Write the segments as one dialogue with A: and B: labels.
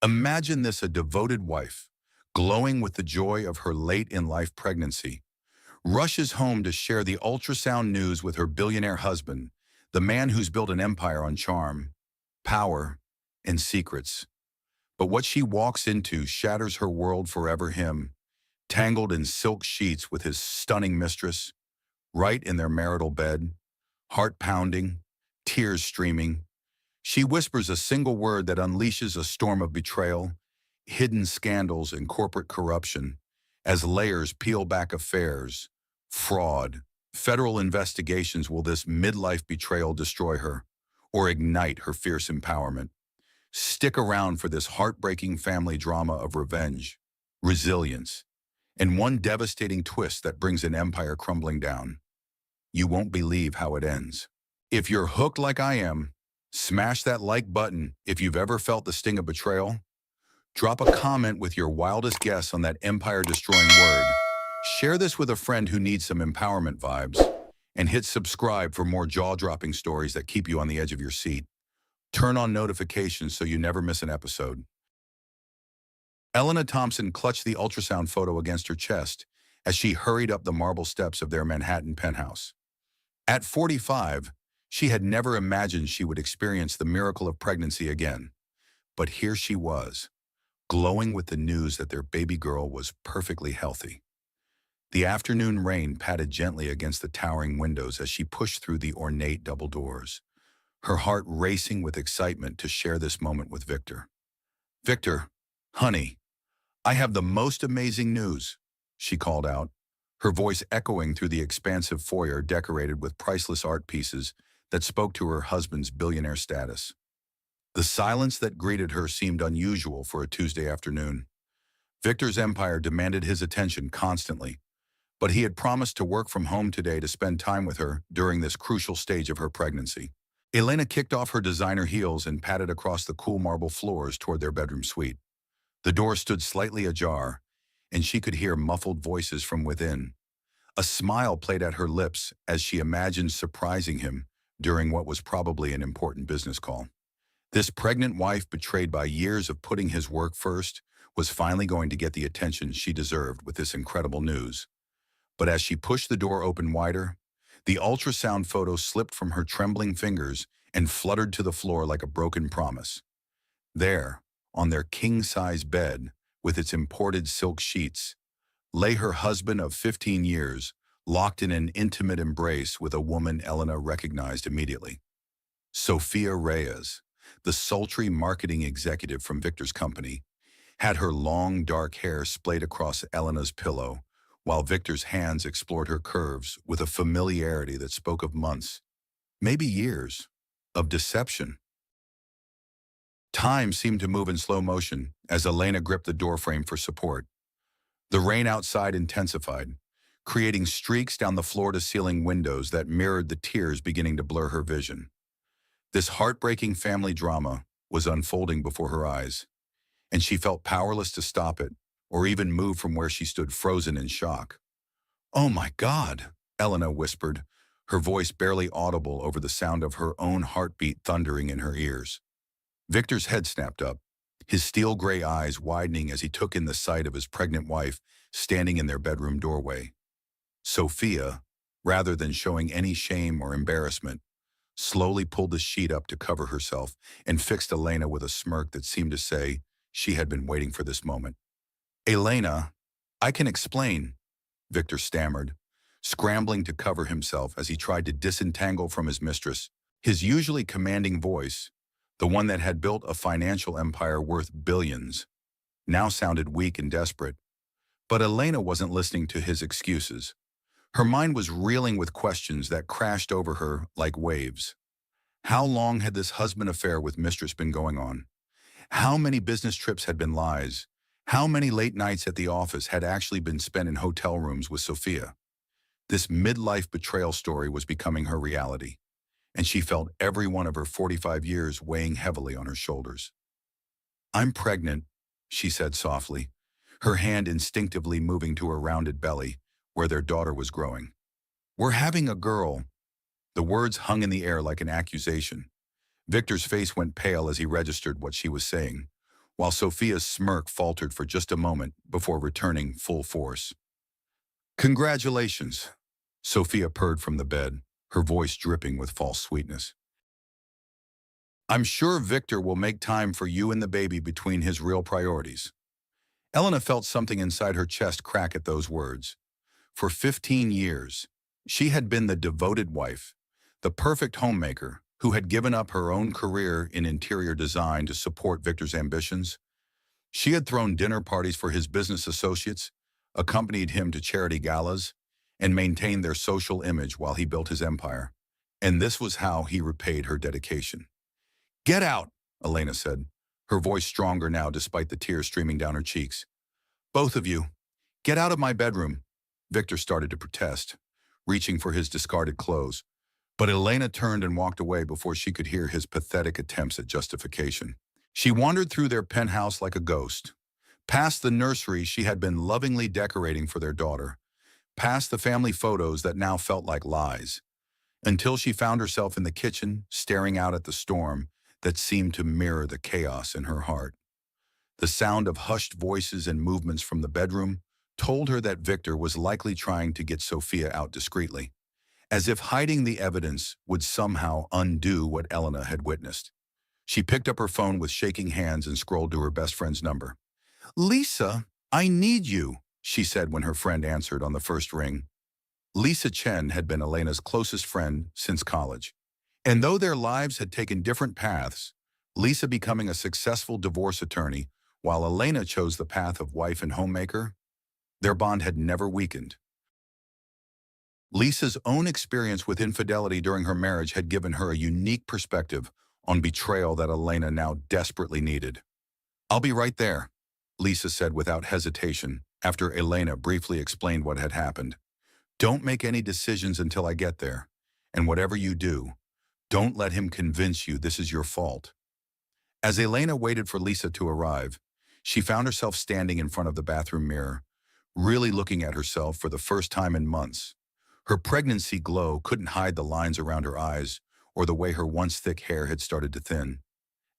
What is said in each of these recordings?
A: Imagine this: a devoted wife, glowing with the joy of her late-in-life pregnancy, rushes home to share the ultrasound news with her billionaire husband, the man who's built an empire on charm, power, and secrets. But what she walks into shatters her world forever. Him, tangled in silk sheets with his stunning mistress, right in their marital bed, heart pounding, tears streaming. She whispers a single word that unleashes a storm of betrayal, hidden scandals, and corporate corruption as layers peel back. Affairs, fraud, federal investigations. Will this midlife betrayal destroy her or ignite her fierce empowerment? Stick around for this heartbreaking family drama of revenge, resilience, and one devastating twist that brings an empire crumbling down. You won't believe how it ends. If you're hooked like I am, smash that like button. If you've ever felt the sting of betrayal, drop a comment with your wildest guess on that empire-destroying word. Share this with a friend who needs some empowerment vibes, and hit subscribe for more jaw-dropping stories that keep you on the edge of your seat. Turn on notifications so you never miss an episode. Elena Thompson clutched the ultrasound photo against her chest as she hurried up the marble steps of their Manhattan penthouse. At 45, she had never imagined she would experience the miracle of pregnancy again. But here she was, glowing with the news that their baby girl was perfectly healthy. The afternoon rain patted gently against the towering windows as she pushed through the ornate double doors, her heart racing with excitement to share this moment with Victor. "Victor, honey, I have the most amazing news," she called out, her voice echoing through the expansive foyer decorated with priceless art pieces that spoke to her husband's billionaire status. The silence that greeted her seemed unusual for a Tuesday afternoon. Victor's empire demanded his attention constantly, but he had promised to work from home today to spend time with her during this crucial stage of her pregnancy. Elena kicked off her designer heels and padded across the cool marble floors toward their bedroom suite. The door stood slightly ajar, and she could hear muffled voices from within. A smile played at her lips as she imagined surprising him during what was probably an important business call. This pregnant wife, betrayed by years of putting his work first, was finally going to get the attention she deserved with this incredible news. But as she pushed the door open wider, the ultrasound photo slipped from her trembling fingers and fluttered to the floor like a broken promise. There, on their king-size bed, with its imported silk sheets, lay her husband of 15 years, locked in an intimate embrace with a woman Elena recognized immediately. Sophia Reyes, the sultry marketing executive from Victor's company, had her long dark hair splayed across Elena's pillow, while Victor's hands explored her curves with a familiarity that spoke of months, maybe years, of deception. Time seemed to move in slow motion as Elena gripped the doorframe for support. The rain outside intensified, creating streaks down the floor-to-ceiling windows that mirrored the tears beginning to blur her vision. This heartbreaking family drama was unfolding before her eyes, and she felt powerless to stop it or even move from where she stood, frozen in shock. "Oh my God," Elena whispered, her voice barely audible over the sound of her own heartbeat thundering in her ears. Victor's head snapped up, his steel gray eyes widening as he took in the sight of his pregnant wife standing in their bedroom doorway. Sophia, rather than showing any shame or embarrassment, slowly pulled the sheet up to cover herself and fixed Elena with a smirk that seemed to say she had been waiting for this moment. "Elena, I can explain," Victor stammered, scrambling to cover himself as he tried to disentangle from his mistress. His usually commanding voice, the one that had built a financial empire worth billions, now sounded weak and desperate. But Elena wasn't listening to his excuses. Her mind was reeling with questions that crashed over her like waves. How long had this husband affair with Mistress been going on? How many business trips had been lies? How many late nights at the office had actually been spent in hotel rooms with Sophia? This midlife betrayal story was becoming her reality, and she felt every one of her 45 years weighing heavily on her shoulders. "I'm pregnant," she said softly, her hand instinctively moving to her rounded belly, where their daughter was growing. "We're having a girl." The words hung in the air like an accusation. Victor's face went pale as he registered what she was saying. while Sophia's smirk faltered for just a moment before returning full force. "Congratulations," Sophia purred from the bed, her voice dripping with false sweetness. "I'm sure Victor will make time for you and the baby between his real priorities." Elena felt something inside her chest crack at those words. For 15 years, she had been the devoted wife, the perfect homemaker who had given up her own career in interior design to support Victor's ambitions. She had thrown dinner parties for his business associates, accompanied him to charity galas, and maintained their social image while he built his empire. And this was how he repaid her dedication. "Get out," Elena said, her voice stronger now despite the tears streaming down her cheeks. "Both of you, get out of my bedroom." Victor started to protest, reaching for his discarded clothes. But Elena turned and walked away before she could hear his pathetic attempts at justification. She wandered through their penthouse like a ghost, past the nursery she had been lovingly decorating for their daughter, past the family photos that now felt like lies, until she found herself in the kitchen, staring out at the storm that seemed to mirror the chaos in her heart. The sound of hushed voices and movements from the bedroom told her that Victor was likely trying to get Sophia out discreetly, as if hiding the evidence would somehow undo what Elena had witnessed. She picked up her phone with shaking hands and scrolled to her best friend's number. "Lisa, I need you," she said when her friend answered on the first ring. Lisa Chen had been Elena's closest friend since college. And though their lives had taken different paths, Lisa becoming a successful divorce attorney, while Elena chose the path of wife and homemaker, their bond had never weakened. Lisa's own experience with infidelity during her marriage had given her a unique perspective on betrayal that Elena now desperately needed. "I'll be right there," Lisa said without hesitation, after Elena briefly explained what had happened. "Don't make any decisions until I get there, and whatever you do, don't let him convince you this is your fault." As Elena waited for Lisa to arrive, she found herself standing in front of the bathroom mirror, really looking at herself for the first time in months. Her pregnancy glow couldn't hide the lines around her eyes or the way her once thick hair had started to thin.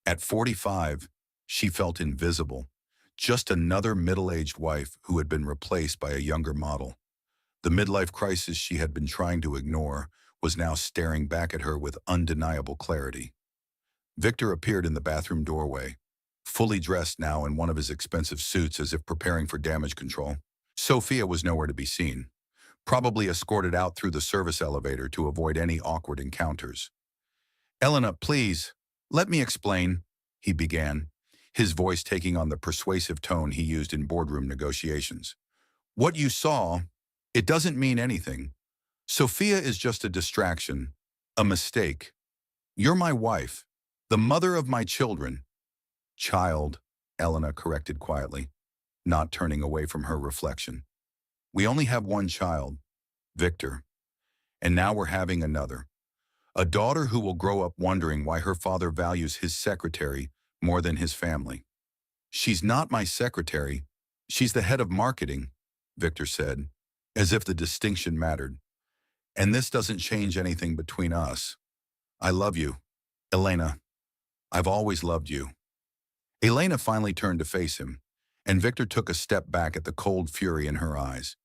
A: At 45, she felt invisible, just another middle-aged wife who had been replaced by a younger model. The midlife crisis she had been trying to ignore was now staring back at her with undeniable clarity. Victor appeared in the bathroom doorway, fully dressed now in one of his expensive suits as if preparing for damage control. Sophia was nowhere to be seen, probably escorted out through the service elevator to avoid any awkward encounters. "Elena, please, let me explain," he began, his voice taking on the persuasive tone he used in boardroom negotiations. "What you saw, it doesn't mean anything. Sophia is just a distraction, a mistake. You're my wife, the mother of my children." "Child," Elena corrected quietly, not turning away from her reflection. "We only have one child, Victor, and now we're having another. A daughter who will grow up wondering why her father values his secretary more than his family." "She's not my secretary. She's the head of marketing," Victor said, as if the distinction mattered. "And this doesn't change anything between us. I love you, Elena. I've always loved you." Elena finally turned to face him, and Victor took a step back at the cold fury in her eyes.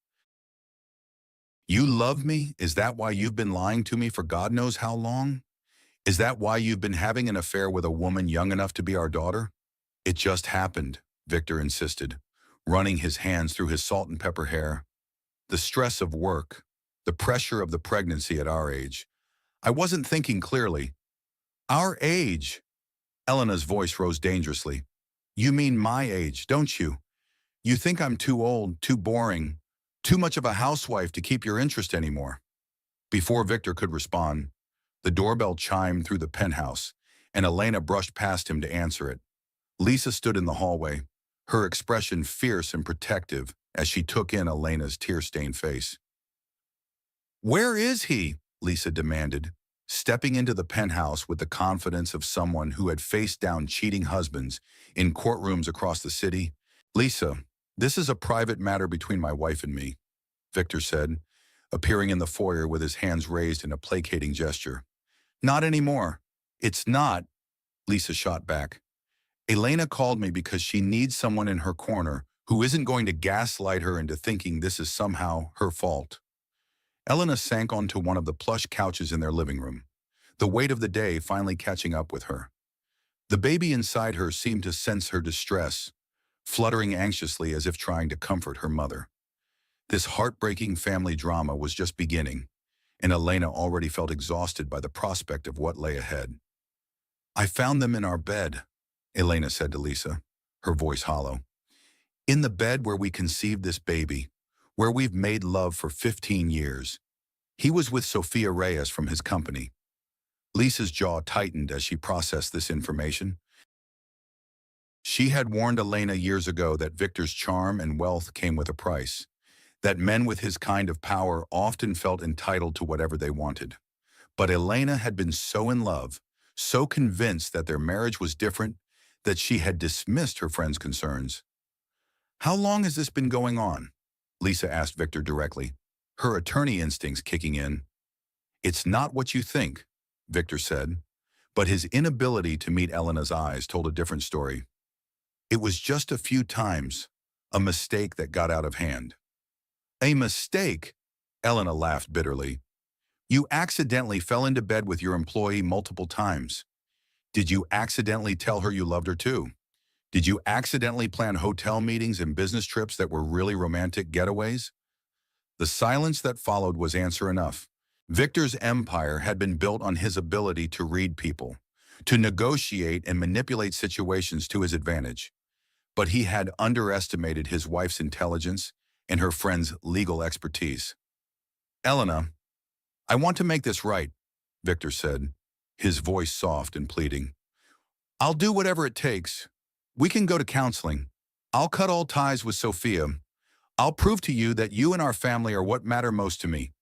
A: "You love me? Is that why you've been lying to me for God knows how long? Is that why you've been having an affair with a woman young enough to be our daughter?" "It just happened," Victor insisted, running his hands through his salt and pepper hair. "The stress of work, the pressure of the pregnancy at our age. I wasn't thinking clearly." "Our age?" Elena's voice rose dangerously. "You mean my age, don't you? You think I'm too old, too boring, too much of a housewife to keep your interest anymore." Before Victor could respond, the doorbell chimed through the penthouse, and Elena brushed past him to answer it. Lisa stood in the hallway, her expression fierce and protective as she took in Elena's tear-stained face. "Where is he?" Lisa demanded, stepping into the penthouse with the confidence of someone who had faced down cheating husbands in courtrooms across the city. "Lisa, this is a private matter between my wife and me," Victor said, appearing in the foyer with his hands raised in a placating gesture. "Not anymore." "It's not," Lisa shot back. Elena called me because she needs someone in her corner who isn't going to gaslight her into thinking this is somehow her fault. Elena sank onto one of the plush couches in their living room, the weight of the day finally catching up with her. The baby inside her seemed to sense her distress, fluttering anxiously as if trying to comfort her mother. This heartbreaking family drama was just beginning, and Elena already felt exhausted by the prospect of what lay ahead. "I found them in our bed," Elena said to Lisa, her voice hollow. "In the bed where we conceived this baby, where we've made love for 15 years. He was with Sophia Reyes from his company." Lisa's jaw tightened as she processed this information. She had warned Elena years ago that Victor's charm and wealth came with a price, that men with his kind of power often felt entitled to whatever they wanted. But Elena had been so in love, so convinced that their marriage was different, that she had dismissed her friend's concerns. "How long has this been going on?" Lisa asked Victor directly, her attorney instincts kicking in. "It's not what you think," Victor said, but his inability to meet Elena's eyes told a different story. "It was just a few times, a mistake that got out of hand." "A mistake?" Elena laughed bitterly. "You accidentally fell into bed with your employee multiple times. Did you accidentally tell her you loved her too? Did you accidentally plan hotel meetings and business trips that were really romantic getaways?" The silence that followed was answer enough. Victor's empire had been built on his ability to read people, to negotiate and manipulate situations to his advantage. But he had underestimated his wife's intelligence and her friend's legal expertise. "Elena, I want to make this right," Victor said, his voice soft and pleading. "I'll do whatever it takes. We can go to counseling. I'll cut all ties with Sophia. I'll prove to you that you and our family are what matter most to me."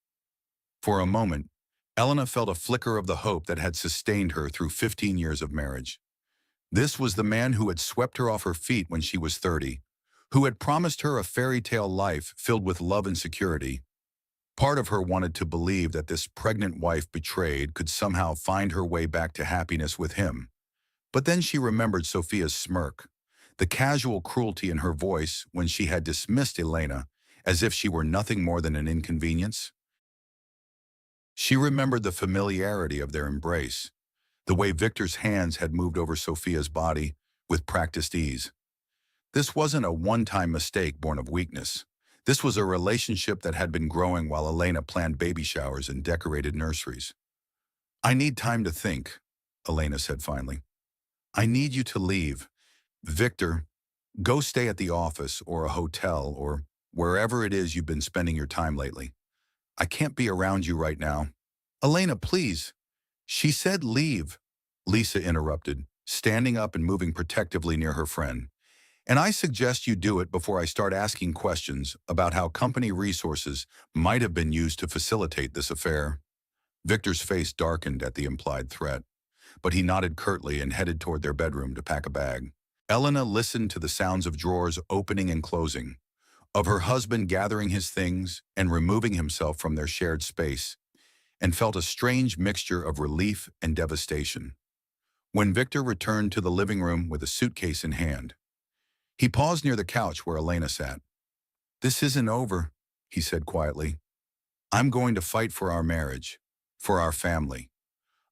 A: For a moment, Elena felt a flicker of the hope that had sustained her through 15 years of marriage. This was the man who had swept her off her feet when she was 30, who had promised her a fairy tale life filled with love and security. Part of her wanted to believe that this pregnant wife betrayed could somehow find her way back to happiness with him. But then she remembered Sophia's smirk, the casual cruelty in her voice when she had dismissed Elena as if she were nothing more than an inconvenience. She remembered the familiarity of their embrace, the way Victor's hands had moved over Sophia's body with practiced ease. This wasn't a one-time mistake born of weakness. This was a relationship that had been growing while Elena planned baby showers and decorated nurseries. "I need time to think," Elena said finally. "I need you to leave. Victor, go stay at the office or a hotel or wherever it is you've been spending your time lately. I can't be around you right now." "Elena, please." "She said leave," Lisa interrupted, standing up and moving protectively near her friend. "And I suggest you do it before I start asking questions about how company resources might have been used to facilitate this affair." Victor's face darkened at the implied threat, but he nodded curtly and headed toward their bedroom to pack a bag. Elena listened to the sounds of drawers opening and closing, of her husband gathering his things and removing himself from their shared space, and felt a strange mixture of relief and devastation. When Victor returned to the living room with a suitcase in hand, he paused near the couch where Elena sat. "This isn't over," he said quietly. "I'm going to fight for our marriage, for our family.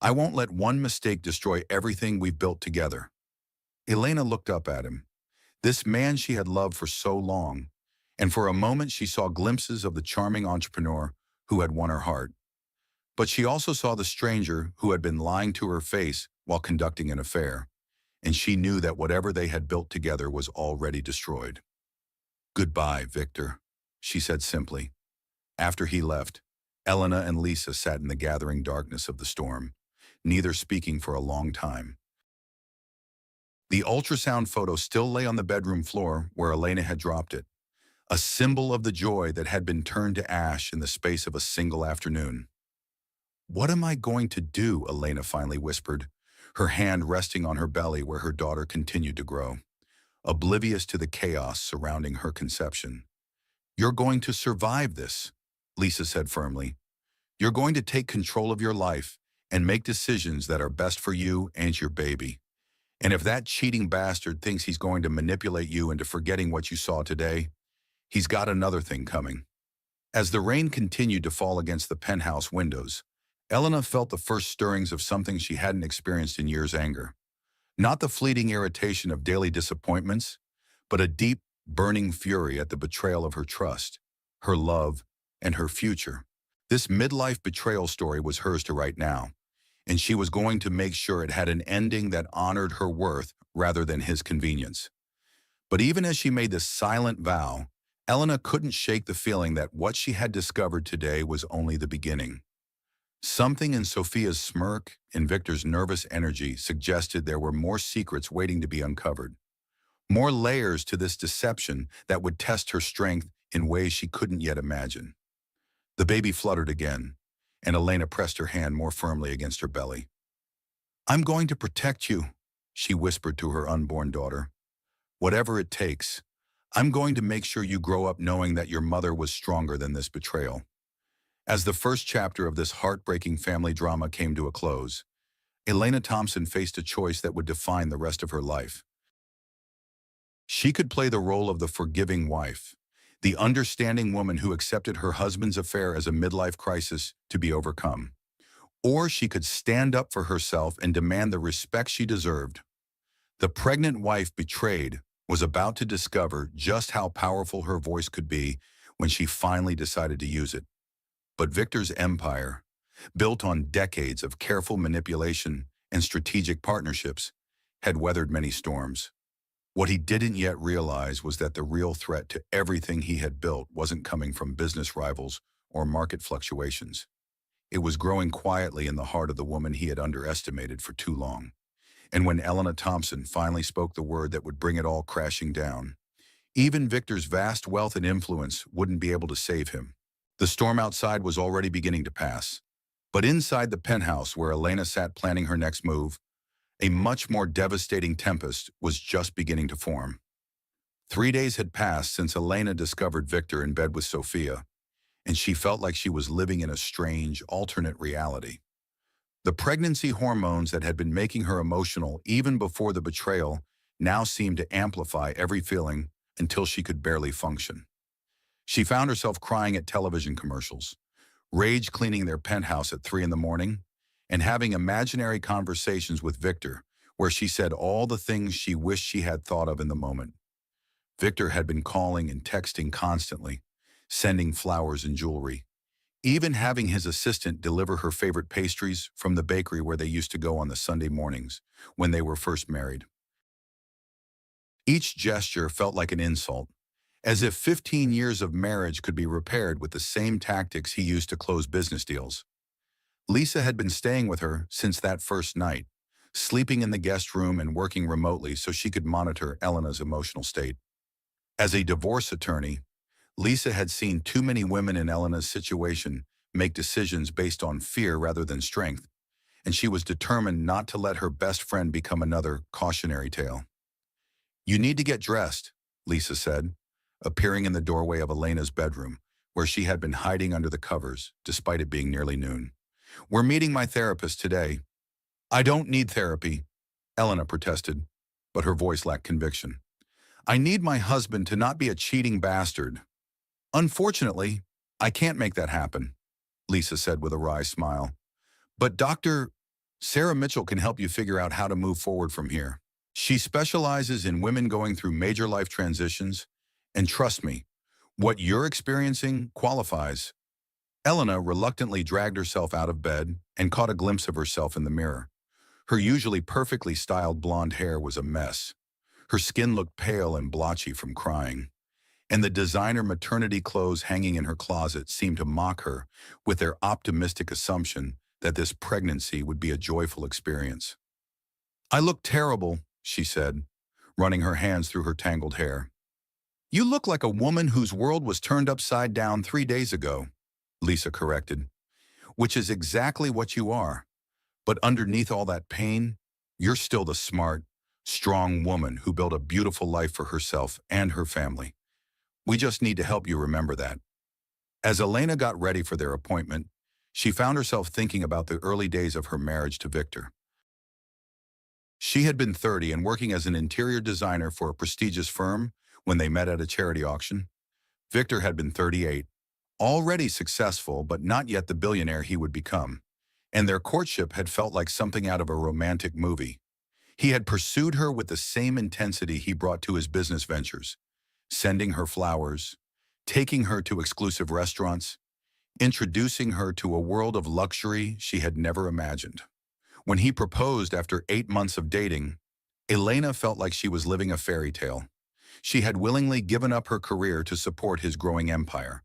A: I won't let one mistake destroy everything we've built together." Elena looked up at him, this man she had loved for so long, and for a moment she saw glimpses of the charming entrepreneur who had won her heart. But she also saw the stranger who had been lying to her face while conducting an affair, and she knew that whatever they had built together was already destroyed. "Goodbye, Victor," she said simply. After he left, Elena and Lisa sat in the gathering darkness of the storm, neither speaking for a long time. The ultrasound photo still lay on the bedroom floor where Elena had dropped it, a symbol of the joy that had been turned to ash in the space of a single afternoon. "What am I going to do?" Elena finally whispered, her hand resting on her belly where her daughter continued to grow, oblivious to the chaos surrounding her conception. "You're going to survive this," Lisa said firmly. "You're going to take control of your life and make decisions that are best for you and your baby. And if that cheating bastard thinks he's going to manipulate you into forgetting what you saw today, he's got another thing coming. As the rain continued to fall against the penthouse windows, Elena felt the first stirrings of something she hadn't experienced in years: anger. Not the fleeting irritation of daily disappointments, but a deep, burning fury at the betrayal of her trust, her love, and her future. This midlife betrayal story was hers to write now, and she was going to make sure it had an ending that honored her worth rather than his convenience. But even as she made this silent vow, Elena couldn't shake the feeling that what she had discovered today was only the beginning. Something in Sophia's smirk and Victor's nervous energy suggested there were more secrets waiting to be uncovered, more layers to this deception that would test her strength in ways she couldn't yet imagine. The baby fluttered again, and Elena pressed her hand more firmly against her belly. "I'm going to protect you," she whispered to her unborn daughter. "Whatever it takes, I'm going to make sure you grow up knowing that your mother was stronger than this betrayal." As the first chapter of this heartbreaking family drama came to a close, Elena Thompson faced a choice that would define the rest of her life. She could play the role of the forgiving wife, the understanding woman who accepted her husband's affair as a midlife crisis to be overcome. Or she could stand up for herself and demand the respect she deserved. The pregnant wife betrayed was about to discover just how powerful her voice could be when she finally decided to use it. But Victor's empire, built on decades of careful manipulation and strategic partnerships, had weathered many storms. What he didn't yet realize was that the real threat to everything he had built wasn't coming from business rivals or market fluctuations. It was growing quietly in the heart of the woman he had underestimated for too long. And when Elena Thompson finally spoke the word that would bring it all crashing down, even Victor's vast wealth and influence wouldn't be able to save him. The storm outside was already beginning to pass. But inside the penthouse where Elena sat planning her next move, a much more devastating tempest was just beginning to form. 3 days had passed since Elena discovered Victor in bed with Sophia, and she felt like she was living in a strange, alternate reality. The pregnancy hormones that had been making her emotional even before the betrayal now seemed to amplify every feeling until she could barely function. She found herself crying at television commercials, rage cleaning their penthouse at 3 in the morning, and having imaginary conversations with Victor where she said all the things she wished she had thought of in the moment. Victor had been calling and texting constantly, sending flowers and jewelry, even having his assistant deliver her favorite pastries from the bakery where they used to go on the Sunday mornings when they were first married. Each gesture felt like an insult, as if 15 years of marriage could be repaired with the same tactics he used to close business deals. Lisa had been staying with her since that first night, sleeping in the guest room and working remotely so she could monitor Elena's emotional state. As a divorce attorney, Lisa had seen too many women in Elena's situation make decisions based on fear rather than strength, and she was determined not to let her best friend become another cautionary tale. "You need to get dressed," Lisa said, appearing in the doorway of Elena's bedroom, where she had been hiding under the covers, despite it being nearly noon. "We're meeting my therapist today." "I don't need therapy," Elena protested, but her voice lacked conviction. "I need my husband to not be a cheating bastard." "Unfortunately, I can't make that happen," Lisa said with a wry smile. "But Dr. Sarah Mitchell can help you figure out how to move forward from here. She specializes in women going through major life transitions, and trust me, what you're experiencing qualifies." Elena reluctantly dragged herself out of bed and caught a glimpse of herself in the mirror. Her usually perfectly styled blonde hair was a mess. Her skin looked pale and blotchy from crying, and the designer maternity clothes hanging in her closet seemed to mock her with their optimistic assumption that this pregnancy would be a joyful experience. "I look terrible," she said, running her hands through her tangled hair. "You look like a woman whose world was turned upside down 3 days ago," Lisa corrected, "which is exactly what you are. But underneath all that pain, you're still the smart, strong woman who built a beautiful life for herself and her family. We just need to help you remember that." As Elena got ready for their appointment, she found herself thinking about the early days of her marriage to Victor. She had been 30 and working as an interior designer for a prestigious firm when they met at a charity auction. Victor had been 38, already successful but not yet the billionaire he would become, and their courtship had felt like something out of a romantic movie. He had pursued her with the same intensity he brought to his business ventures, sending her flowers, taking her to exclusive restaurants, introducing her to a world of luxury she had never imagined. When he proposed after 8 months of dating, Elena felt like she was living a fairy tale. She had willingly given up her career to support his growing empire,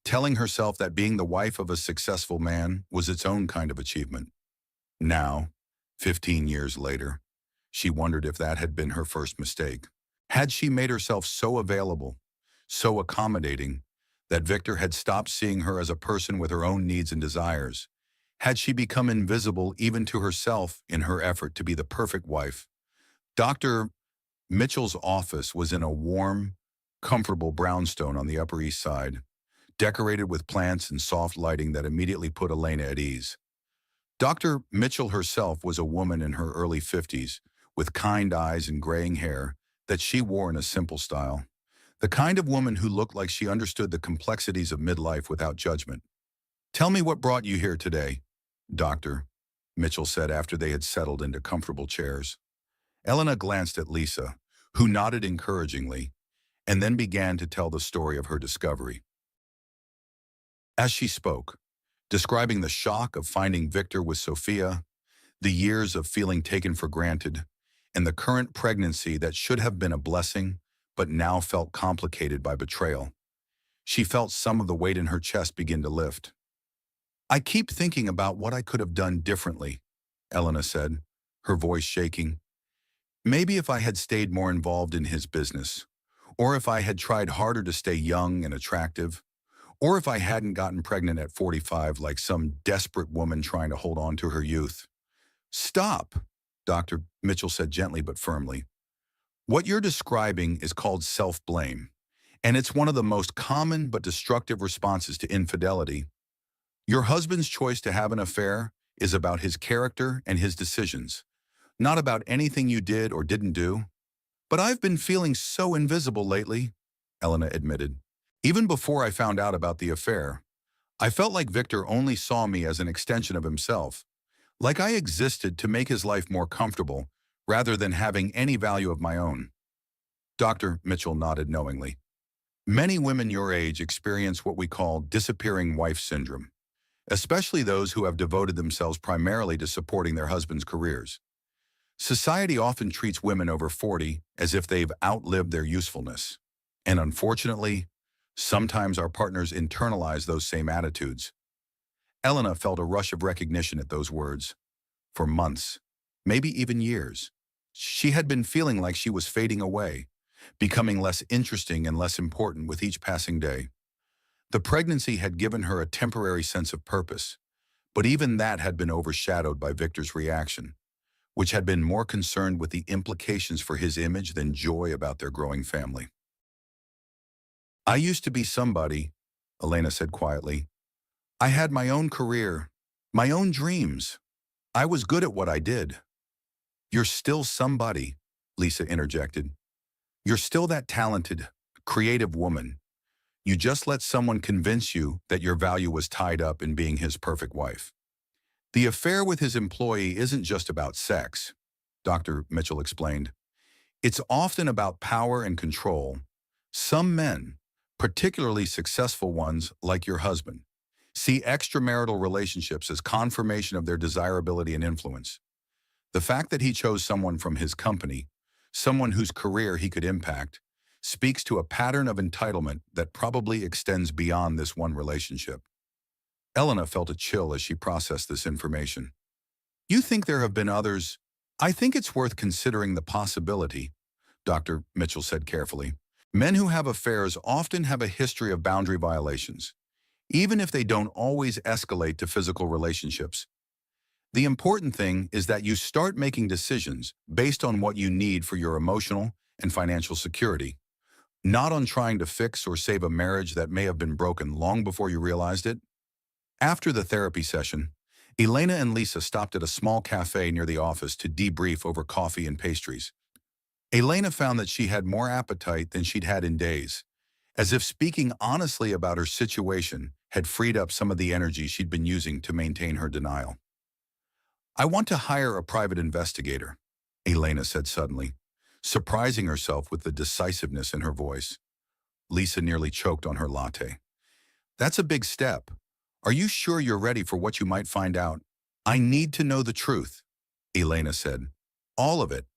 A: telling herself that being the wife of a successful man was its own kind of achievement. Now, 15 years later, she wondered if that had been her first mistake. Had she made herself so available, so accommodating, that Victor had stopped seeing her as a person with her own needs and desires? Had she become invisible even to herself in her effort to be the perfect wife? Dr. Mitchell's office was in a warm, comfortable brownstone on the Upper East Side, decorated with plants and soft lighting that immediately put Elena at ease. Dr. Mitchell herself was a woman in her early 50s, with kind eyes and graying hair that she wore in a simple style. The kind of woman who looked like she understood the complexities of midlife without judgment. "Tell me what brought you here today, Doctor," Mitchell said after they had settled into comfortable chairs. Elena glanced at Lisa, who nodded encouragingly, and then began to tell the story of her discovery. As she spoke, describing the shock of finding Victor with Sophia, the years of feeling taken for granted, and the current pregnancy that should have been a blessing but now felt complicated by betrayal, she felt some of the weight in her chest begin to lift. "I keep thinking about what I could have done differently," Elena said, her voice shaking. "Maybe if I had stayed more involved in his business, or if I had tried harder to stay young and attractive, or if I hadn't gotten pregnant at 45 like some desperate woman trying to hold on to her youth." "Stop," Dr. Mitchell said gently but firmly. "What you're describing is called self-blame, and it's one of the most common but destructive responses to infidelity. Your husband's choice to have an affair is about his character and his decisions, not about anything you did or didn't do." "But I've been feeling so invisible lately," Elena admitted. "Even before I found out about the affair, I felt like Victor only saw me as an extension of himself, like I existed to make his life more comfortable rather than having any value of my own." Dr. Mitchell nodded knowingly. "Many women your age experience what we call disappearing wife syndrome, especially those who have devoted themselves primarily to supporting their husbands' careers. Society often treats women over 40 as if they've outlived their usefulness. And unfortunately, sometimes our partners internalize those same attitudes." Elena felt a rush of recognition at those words. For months, maybe even years, she had been feeling like she was fading away, becoming less interesting and less important with each passing day. The pregnancy had given her a temporary sense of purpose, but even that had been overshadowed by Victor's reaction, which had been more concerned with the implications for his image than joy about their growing family. "I used to be somebody," Elena said quietly. "I had my own career, my own dreams. I was good at what I did." "You're still somebody," Lisa interjected. "You're still that talented, creative woman. You just let someone convince you that your value was tied up in being his perfect wife." "The affair with his employee isn't just about sex," Dr. Mitchell explained. "It's often about power and control. Some men, particularly successful ones like your husband, see extramarital relationships as confirmation of their desirability and influence. The fact that he chose someone from his company, someone whose career he could impact, speaks to a pattern of entitlement that probably extends beyond this one relationship." Elena felt a chill as she processed this information. "You think there have been others?" "I think it's worth considering the possibility," Dr. Mitchell said carefully. "Men who have affairs often have a history of boundary violations, even if they don't always escalate to physical relationships. The important thing is that you start making decisions based on what you need for your emotional and financial security, not on trying to fix or save a marriage that may have been broken long before you realized it." After the therapy session, Elena and Lisa stopped at a small cafe near the office to debrief over coffee and pastries. Elena found that she had more appetite than she'd had in days, as if speaking honestly about her situation had freed up some of the energy she'd been using to maintain her denial. "I want to hire a private investigator," Elena said suddenly, surprising herself with the decisiveness in her voice. Lisa nearly choked on her latte. "That's a big step. Are you sure you're ready for what you might find out?" "I need to know the truth," Elena said. "All of it.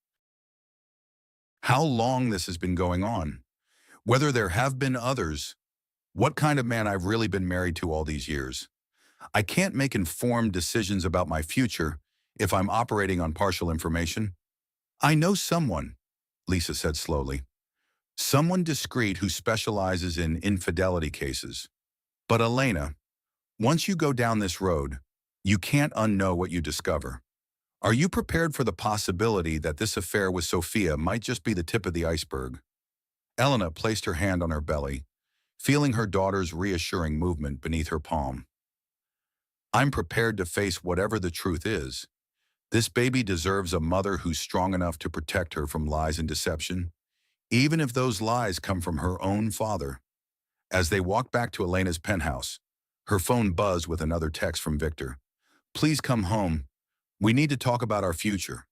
A: How long this has been going on. Whether there have been others. What kind of man I've really been married to all these years. I can't make informed decisions about my future if I'm operating on partial information." "I know someone," Lisa said slowly. "Someone discreet who specializes in infidelity cases. But Elena, once you go down this road, you can't unknow what you discover. Are you prepared for the possibility that this affair with Sophia might just be the tip of the iceberg?" Elena placed her hand on her belly, feeling her daughter's reassuring movement beneath her palm. "I'm prepared to face whatever the truth is. This baby deserves a mother who's strong enough to protect her from lies and deception, even if those lies come from her own father." As they walked back to Elena's penthouse, her phone buzzed with another text from Victor. "Please come home. We need to talk about our future.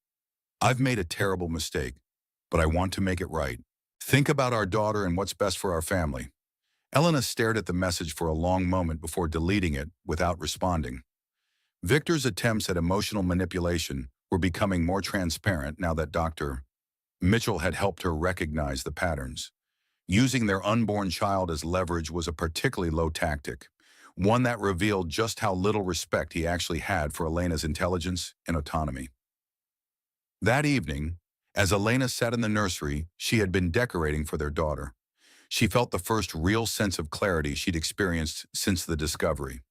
A: I've made a terrible mistake, but I want to make it right. Think about our daughter and what's best for our family." Elena stared at the message for a long moment before deleting it without responding. Victor's attempts at emotional manipulation were becoming more transparent now that Dr. Mitchell had helped her recognize the patterns. Using their unborn child as leverage was a particularly low tactic, one that revealed just how little respect he actually had for Elena's intelligence and autonomy. That evening, as Elena sat in the nursery she had been decorating for their daughter, she felt the first real sense of clarity she'd experienced since the discovery.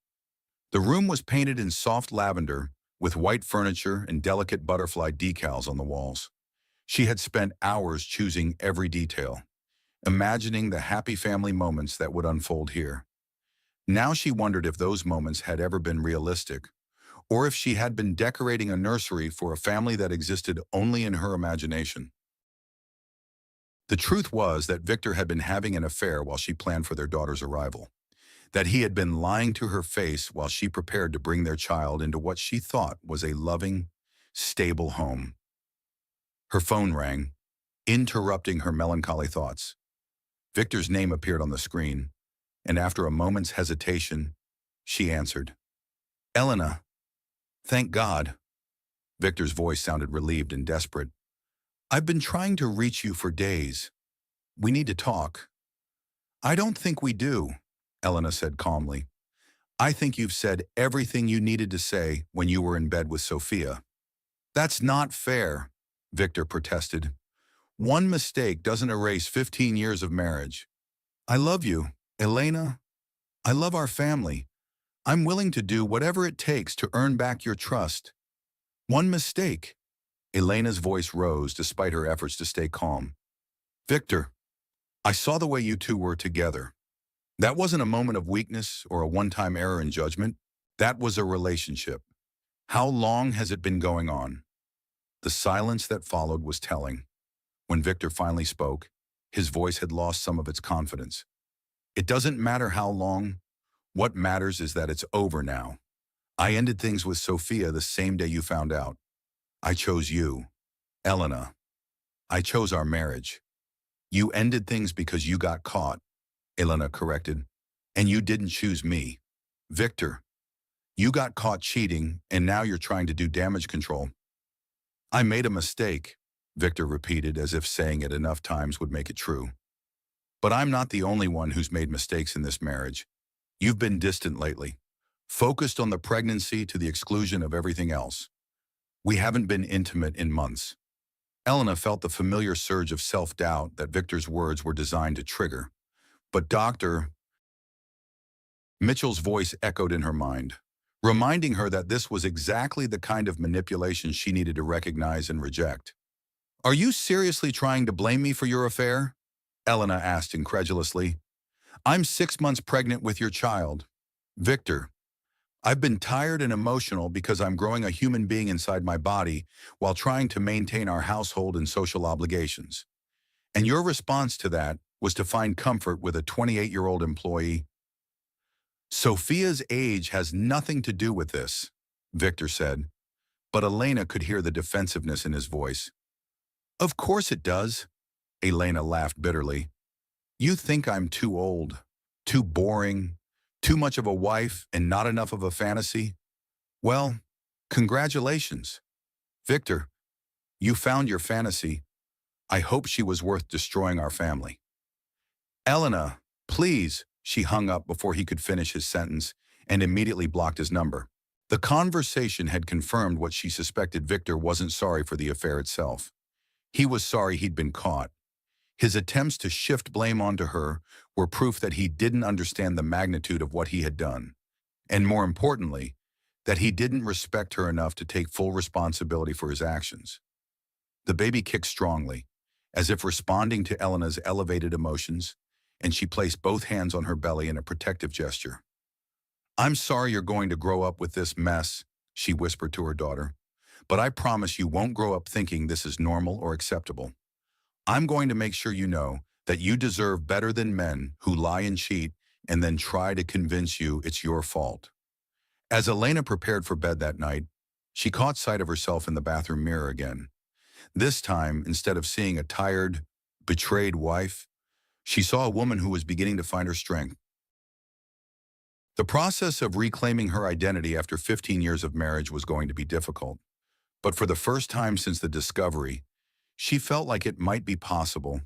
A: The room was painted in soft lavender, with white furniture and delicate butterfly decals on the walls. She had spent hours choosing every detail, imagining the happy family moments that would unfold here. Now she wondered if those moments had ever been realistic, or if she had been decorating a nursery for a family that existed only in her imagination. The truth was that Victor had been having an affair while she planned for their daughter's arrival, that he had been lying to her face while she prepared to bring their child into what she thought was a loving, stable home. Her phone rang, interrupting her melancholy thoughts. Victor's name appeared on the screen, and after a moment's hesitation, she answered. "Elena, thank God." Victor's voice sounded relieved and desperate. "I've been trying to reach you for days. We need to talk." "I don't think we do," Elena said calmly. "I think you've said everything you needed to say when you were in bed with Sophia." "That's not fair," Victor protested. "One mistake doesn't erase 15 years of marriage. I love you, Elena. I love our family. I'm willing to do whatever it takes to earn back your trust. One mistake." Elena's voice rose despite her efforts to stay calm. "Victor, I saw the way you two were together. That wasn't a moment of weakness or a one-time error in judgment. That was a relationship. How long has it been going on?" The silence that followed was telling. When Victor finally spoke, his voice had lost some of its confidence. "It doesn't matter how long. What matters is that it's over now. I ended things with Sophia the same day you found out. I chose you, Elena. I chose our marriage. You ended things because you got caught," Elena corrected, "and you didn't choose me. Victor, you got caught cheating, and now you're trying to do damage control." "I made a mistake," Victor repeated as if saying it enough times would make it true. "But I'm not the only one who's made mistakes in this marriage. You've been distant lately, focused on the pregnancy to the exclusion of everything else. We haven't been intimate in months." Elena felt the familiar surge of self-doubt that Victor's words were designed to trigger. But Dr. Mitchell's voice echoed in her mind, reminding her that this was exactly the kind of manipulation she needed to recognize and reject. "Are you seriously trying to blame me for your affair?" Elena asked incredulously. "I'm 6 months pregnant with your child. Victor, I've been tired and emotional because I'm growing a human being inside my body while trying to maintain our household and social obligations. And your response to that was to find comfort with a 28-year-old employee. Sophia's age has nothing to do with this, Victor said, but Elena could hear the defensiveness in his voice. Of course it does, Elena laughed bitterly. You think I'm too old, too boring, too much of a wife and not enough of a fantasy? Well, congratulations. Victor, you found your fantasy. I hope she was worth destroying our family. Elena, please, she hung up before he could finish his sentence and immediately blocked his number. The conversation had confirmed what she suspected. Victor wasn't sorry for the affair itself. He was sorry he'd been caught. His attempts to shift blame onto her were proof that he didn't understand the magnitude of what he had done, and more importantly, that he didn't respect her enough to take full responsibility for his actions. The baby kicked strongly, as if responding to Elena's elevated emotions, and she placed both hands on her belly in a protective gesture. I'm sorry you're going to grow up with this mess, she whispered to her daughter, but I promise you won't grow up thinking this is normal or acceptable. I'm going to make sure you know that you deserve better than men who lie and cheat and then try to convince you it's your fault. As Elena prepared for bed that night, she caught sight of herself in the bathroom mirror again. This time, instead of seeing a tired, betrayed wife, she saw a woman who was beginning to find her strength. The process of reclaiming her identity after 15 years of marriage was going to be difficult, but for the first time since the discovery, she felt like it might be possible.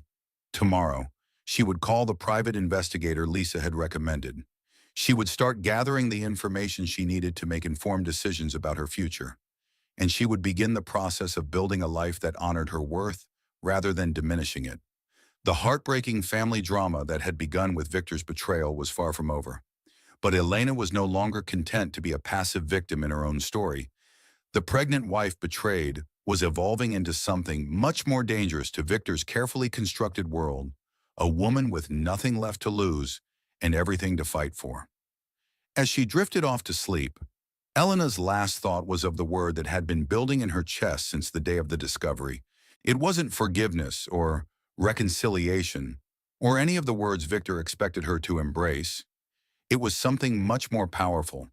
A: Tomorrow, she would call the private investigator Lisa had recommended. She would start gathering the information she needed to make informed decisions about her future, and she would begin the process of building a life that honored her worth rather than diminishing it. The heartbreaking family drama that had begun with Victor's betrayal was far from over. But Elena was no longer content to be a passive victim in her own story. The pregnant wife betrayed was evolving into something much more dangerous to Victor's carefully constructed world, a woman with nothing left to lose and everything to fight for. As she drifted off to sleep, Elena's last thought was of the word that had been building in her chest since the day of the discovery. It wasn't forgiveness or reconciliation or any of the words Victor expected her to embrace. It was something much more powerful,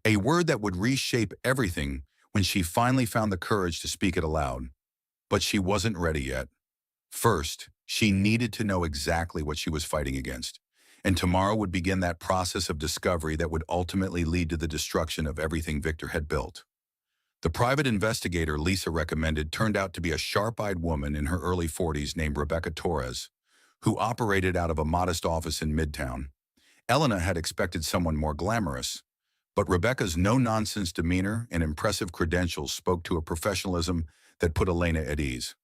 A: a word that would reshape everything when she finally found the courage to speak it aloud. But she wasn't ready yet. First, she needed to know exactly what she was fighting against, and tomorrow would begin that process of discovery that would ultimately lead to the destruction of everything Victor had built. The private investigator Lisa recommended turned out to be a sharp-eyed woman in her early 40s named Rebecca Torres, who operated out of a modest office in Midtown. Elena had expected someone more glamorous, but Rebecca's no-nonsense demeanor and impressive credentials spoke to a professionalism that put Elena at ease.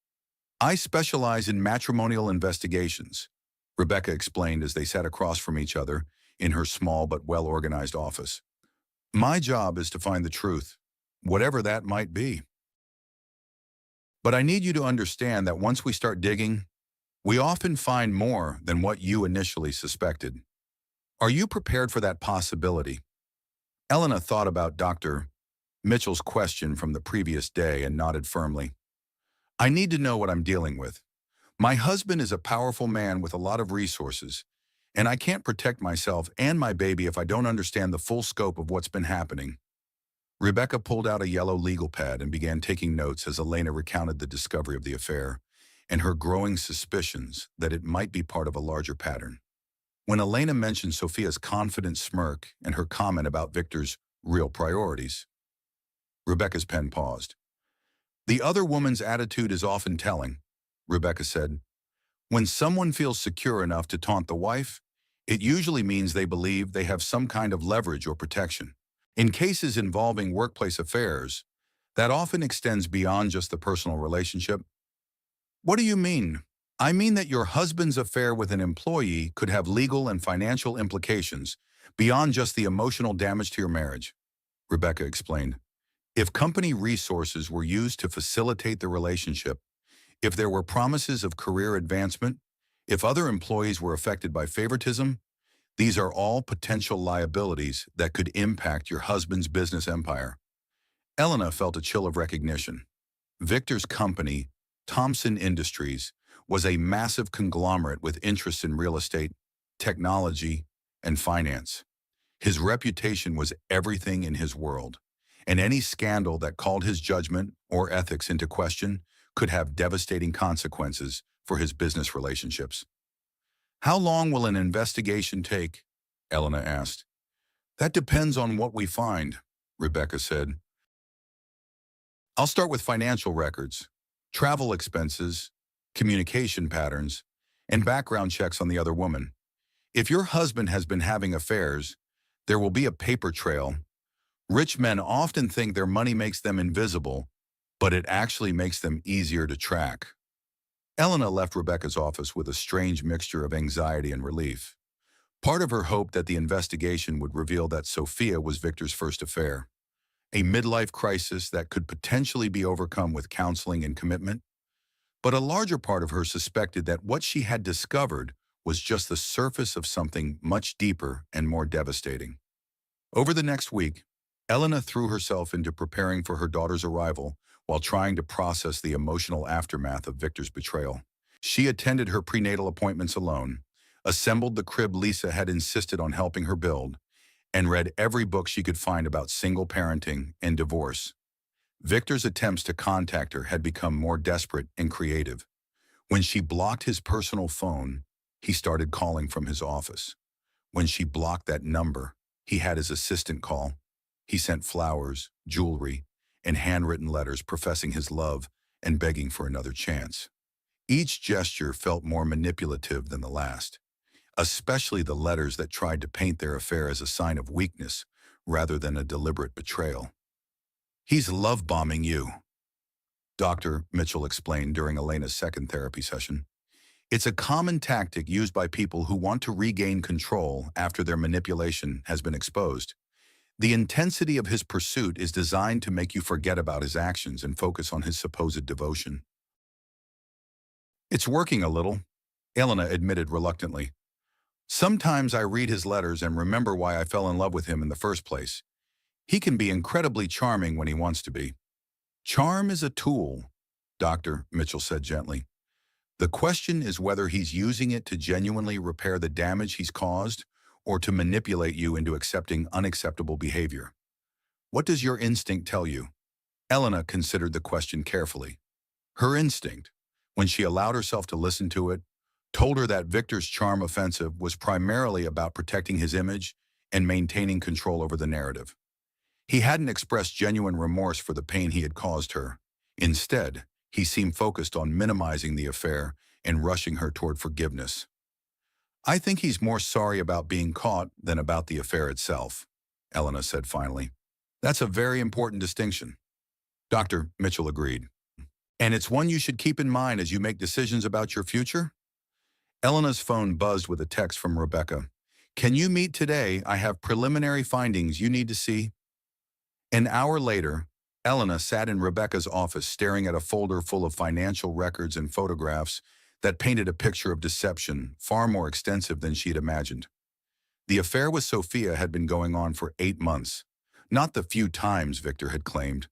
A: I specialize in matrimonial investigations, Rebecca explained as they sat across from each other in her small but well-organized office. My job is to find the truth, whatever that might be. But I need you to understand that once we start digging, we often find more than what you initially suspected. Are you prepared for that possibility? Elena thought about Dr. Mitchell's question from the previous day and nodded firmly. I need to know what I'm dealing with. My husband is a powerful man with a lot of resources, and I can't protect myself and my baby if I don't understand the full scope of what's been happening. Rebecca pulled out a yellow legal pad and began taking notes as Elena recounted the discovery of the affair and her growing suspicions that it might be part of a larger pattern. When Elena mentioned Sophia's confident smirk and her comment about Victor's real priorities, Rebecca's pen paused. The other woman's attitude is often telling, Rebecca said. When someone feels secure enough to taunt the wife, it usually means they believe they have some kind of leverage or protection. In cases involving workplace affairs, that often extends beyond just the personal relationship. What do you mean? I mean that your husband's affair with an employee could have legal and financial implications beyond just the emotional damage to your marriage, Rebecca explained. If company resources were used to facilitate the relationship, if there were promises of career advancement, if other employees were affected by favoritism, These are all potential liabilities that could impact your husband's business empire. Elena felt a chill of recognition. Victor's company, Thompson Industries, was a massive conglomerate with interests in real estate, technology, and finance. His reputation was everything in his world, and any scandal that called his judgment or ethics into question could have devastating consequences for his business relationships. "How long will an investigation take?" Elena asked. "That depends on what we find," Rebecca said. "I'll start with financial records, travel expenses, communication patterns, and background checks on the other woman. If your husband has been having affairs, there will be a paper trail. Rich men often think their money makes them invisible, but it actually makes them easier to track." Elena left Rebecca's office with a strange mixture of anxiety and relief. Part of her hoped that the investigation would reveal that Sophia was Victor's first affair, a midlife crisis that could potentially be overcome with counseling and commitment. But a larger part of her suspected that what she had discovered was just the surface of something much deeper and more devastating. Over the next week, Elena threw herself into preparing for her daughter's arrival while trying to process the emotional aftermath of Victor's betrayal. She attended her prenatal appointments alone, assembled the crib Lisa had insisted on helping her build, and read every book she could find about single parenting and divorce. Victor's attempts to contact her had become more desperate and creative. When she blocked his personal phone, he started calling from his office. When she blocked that number, he had his assistant call. He sent flowers, jewelry, and handwritten letters professing his love and begging for another chance. Each gesture felt more manipulative than the last, especially the letters that tried to paint their affair as a sign of weakness rather than a deliberate betrayal. "He's love-bombing you," Dr. Mitchell explained during Elena's second therapy session. "It's a common tactic used by people who want to regain control after their manipulation has been exposed. The intensity of his pursuit is designed to make you forget about his actions and focus on his supposed devotion." "It's working a little," Elena admitted reluctantly. "Sometimes I read his letters and remember why I fell in love with him in the first place. He can be incredibly charming when he wants to be." "Charm is a tool," Dr. Mitchell said gently. "The question is whether he's using it to genuinely repair the damage he's caused or to manipulate you into accepting unacceptable behavior. What does your instinct tell you?" Elena considered the question carefully. Her instinct, when she allowed herself to listen to it, told her that Victor's charm offensive was primarily about protecting his image and maintaining control over the narrative. He hadn't expressed genuine remorse for the pain he had caused her. Instead, he seemed focused on minimizing the affair and rushing her toward forgiveness. "I think he's more sorry about being caught than about the affair itself," Elena said finally. "That's a very important distinction." Dr. Mitchell agreed. "And it's one you should keep in mind as you make decisions about your future?" Elena's phone buzzed with a text from Rebecca. "Can you meet today? I have preliminary findings you need to see." An hour later, Elena sat in Rebecca's office staring at a folder full of financial records and photographs that painted a picture of deception far more extensive than she had imagined. The affair with Sophia had been going on for 8 months, not the few times Victor had claimed.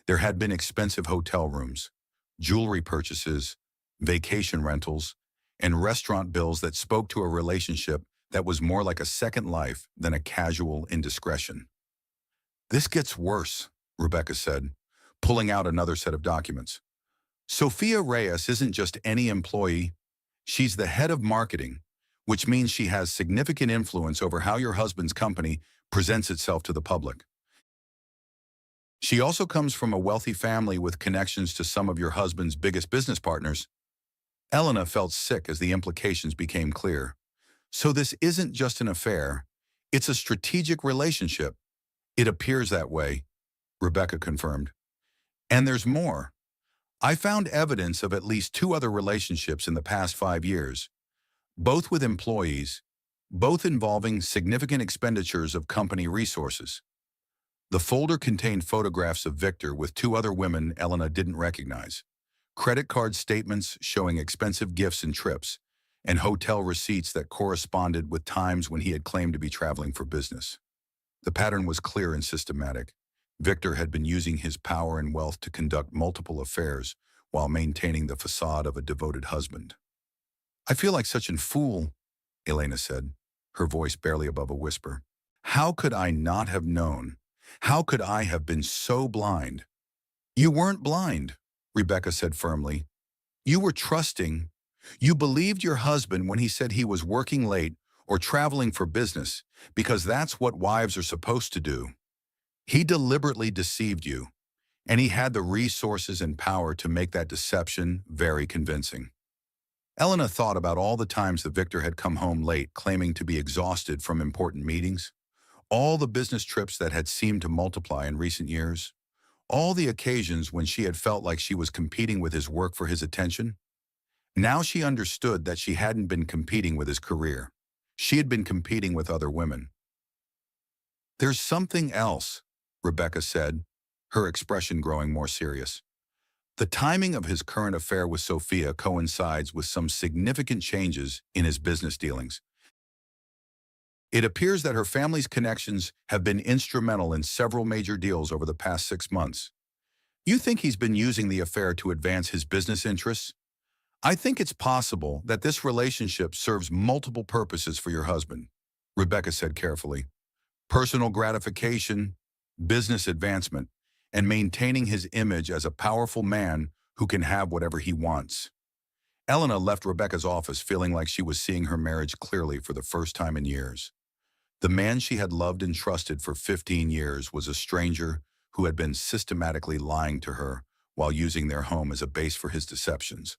A: There had been expensive hotel rooms, jewelry purchases, vacation rentals, and restaurant bills that spoke to a relationship that was more like a second life than a casual indiscretion. "This gets worse," Rebecca said, pulling out another set of documents. "Sophia Reyes isn't just any employee. She's the head of marketing, which means she has significant influence over how your husband's company presents itself to the public. She also comes from a wealthy family with connections to some of your husband's biggest business partners." Elena felt sick as the implications became clear. "So this isn't just an affair. It's a strategic relationship." "It appears that way," Rebecca confirmed. "And there's more. I found evidence of at least 2 other relationships in the past 5 years, both with employees, both involving significant expenditures of company resources." The folder contained photographs of Victor with 2 other women Elena didn't recognize, credit card statements showing expensive gifts and trips, and hotel receipts that corresponded with times when he had claimed to be traveling for business. The pattern was clear and systematic. Victor had been using his power and wealth to conduct multiple affairs while maintaining the facade of a devoted husband. "I feel like such a fool," Elena said, her voice barely above a whisper. "How could I not have known? How could I have been so blind?" "You weren't blind," Rebecca said firmly. "You were trusting. You believed your husband when he said he was working late or traveling for business, because that's what wives are supposed to do. He deliberately deceived you, and he had the resources and power to make that deception very convincing." Elena thought about all the times that Victor had come home late claiming to be exhausted from important meetings, all the business trips that had seemed to multiply in recent years, all the occasions when she had felt like she was competing with his work for his attention. Now she understood that she hadn't been competing with his career. She had been competing with other women. "There's something else," Rebecca said, her expression growing more serious. "The timing of his current affair with Sophia coincides with some significant changes in his business dealings. It appears that her family's connections have been instrumental in several major deals over the past 6 months. You think he's been using the affair to advance his business interests? I think it's possible that this relationship serves multiple purposes for your husband," Rebecca said carefully. "Personal gratification, business advancement, and maintaining his image as a powerful man who can have whatever he wants." Elena left Rebecca's office feeling like she was seeing her marriage clearly for the first time in years. The man she had loved and trusted for 15 years was a stranger who had been systematically lying to her while using their home as a base for his deceptions.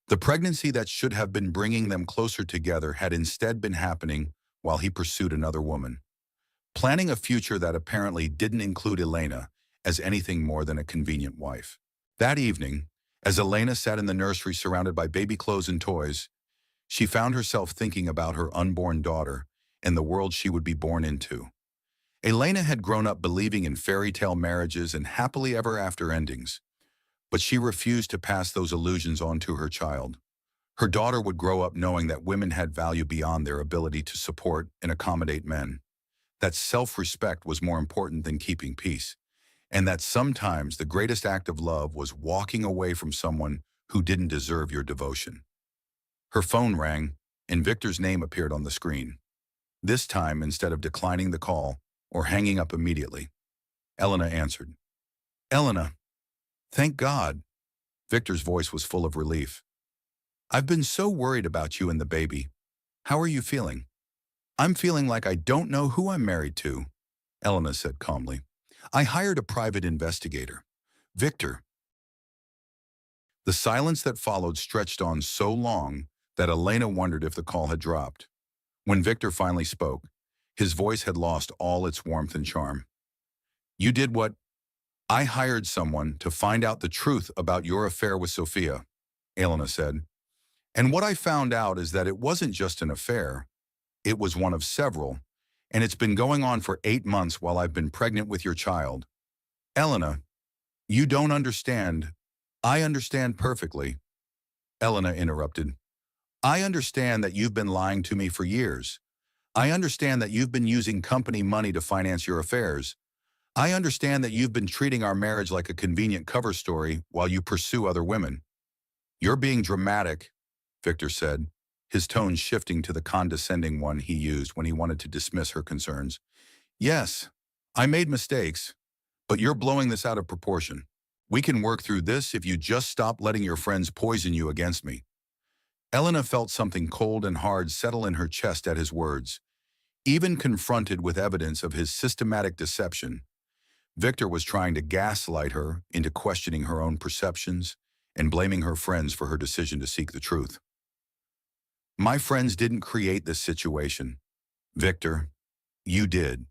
A: The pregnancy that should have been bringing them closer together had instead been happening while he pursued another woman, planning a future that apparently didn't include Elena as anything more than a convenient wife. That evening, as Elena sat in the nursery surrounded by baby clothes and toys, she found herself thinking about her unborn daughter and the world she would be born into. Elena had grown up believing in fairy tale marriages and happily ever after endings, but she refused to pass those illusions on to her child. Her daughter would grow up knowing that women had value beyond their ability to support and accommodate men, that self-respect was more important than keeping peace, and that sometimes the greatest act of love was walking away from someone who didn't deserve your devotion. Her phone rang, and Victor's name appeared on the screen. This time, instead of declining the call or hanging up immediately, Elena answered. "Elena, thank God." Victor's voice was full of relief. "I've been so worried about you and the baby. How are you feeling?" "I'm feeling like I don't know who I'm married to," Elena said calmly. "I hired a private investigator. Victor." The silence that followed stretched on so long that Elena wondered if the call had dropped. When Victor finally spoke, his voice had lost all its warmth and charm. "You did what? I hired someone to find out the truth about your affair with Sophia," Elena said. "And what I found out is that it wasn't just an affair. It was one of several, and it's been going on for 8 months while I've been pregnant with your child." "Elena, you don't understand." "I understand perfectly," Elena interrupted. "I understand that you've been lying to me for years. I understand that you've been using company money to finance your affairs. I understand that you've been treating our marriage like a convenient cover story while you pursue other women." "You're being dramatic," Victor said, his tone shifting to the condescending one he used when he wanted to dismiss her concerns. "Yes, I made mistakes, but you're blowing this out of proportion. We can work through this if you just stop letting your friends poison you against me." Elena felt something cold and hard settle in her chest at his words. Even confronted with evidence of his systematic deception, Victor was trying to gaslight her into questioning her own perceptions and blaming her friends for her decision to seek the truth. "My friends didn't create this situation. Victor, you did.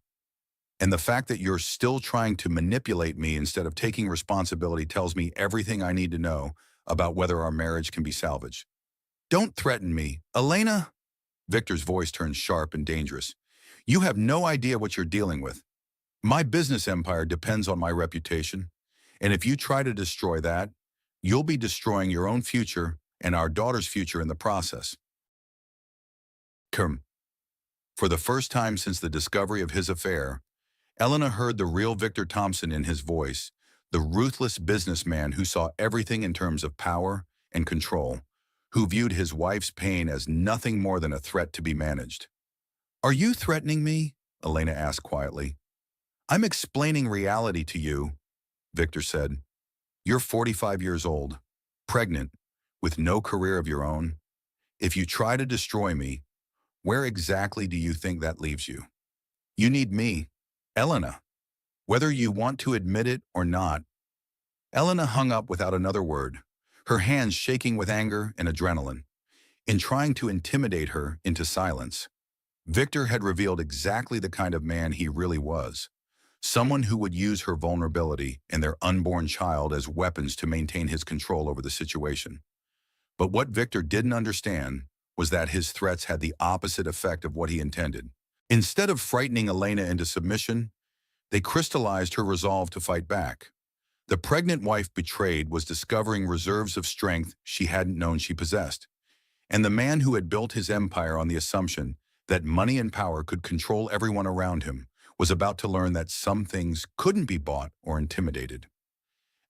A: And the fact that you're still trying to manipulate me instead of taking responsibility tells me everything I need to know about whether our marriage can be salvaged." "Don't threaten me, Elena." Victor's voice turned sharp and dangerous. "You have no idea what you're dealing with. My business empire depends on my reputation, and if you try to destroy that, you'll be destroying your own future and our daughter's future in the process." Come. For the first time since the discovery of his affair, Elena heard the real Victor Thompson in his voice, the ruthless businessman who saw everything in terms of power and control, who viewed his wife's pain as nothing more than a threat to be managed. "Are you threatening me?" Elena asked quietly. "I'm explaining reality to you," Victor said. "You're 45 years old, pregnant, with no career of your own. If you try to destroy me, where exactly do you think that leaves you? You need me, Elena, whether you want to admit it or not." Elena hung up without another word, her hands shaking with anger and adrenaline. In trying to intimidate her into silence, Victor had revealed exactly the kind of man he really was. Someone who would use her vulnerability and their unborn child as weapons to maintain his control over the situation. But what Victor didn't understand was that his threats had the opposite effect of what he intended. Instead of frightening Elena into submission, they crystallized her resolve to fight back. The pregnant wife betrayed was discovering reserves of strength she hadn't known she possessed. And the man who had built his empire on the assumption that money and power could control everyone around him was about to learn that some things couldn't be bought or intimidated.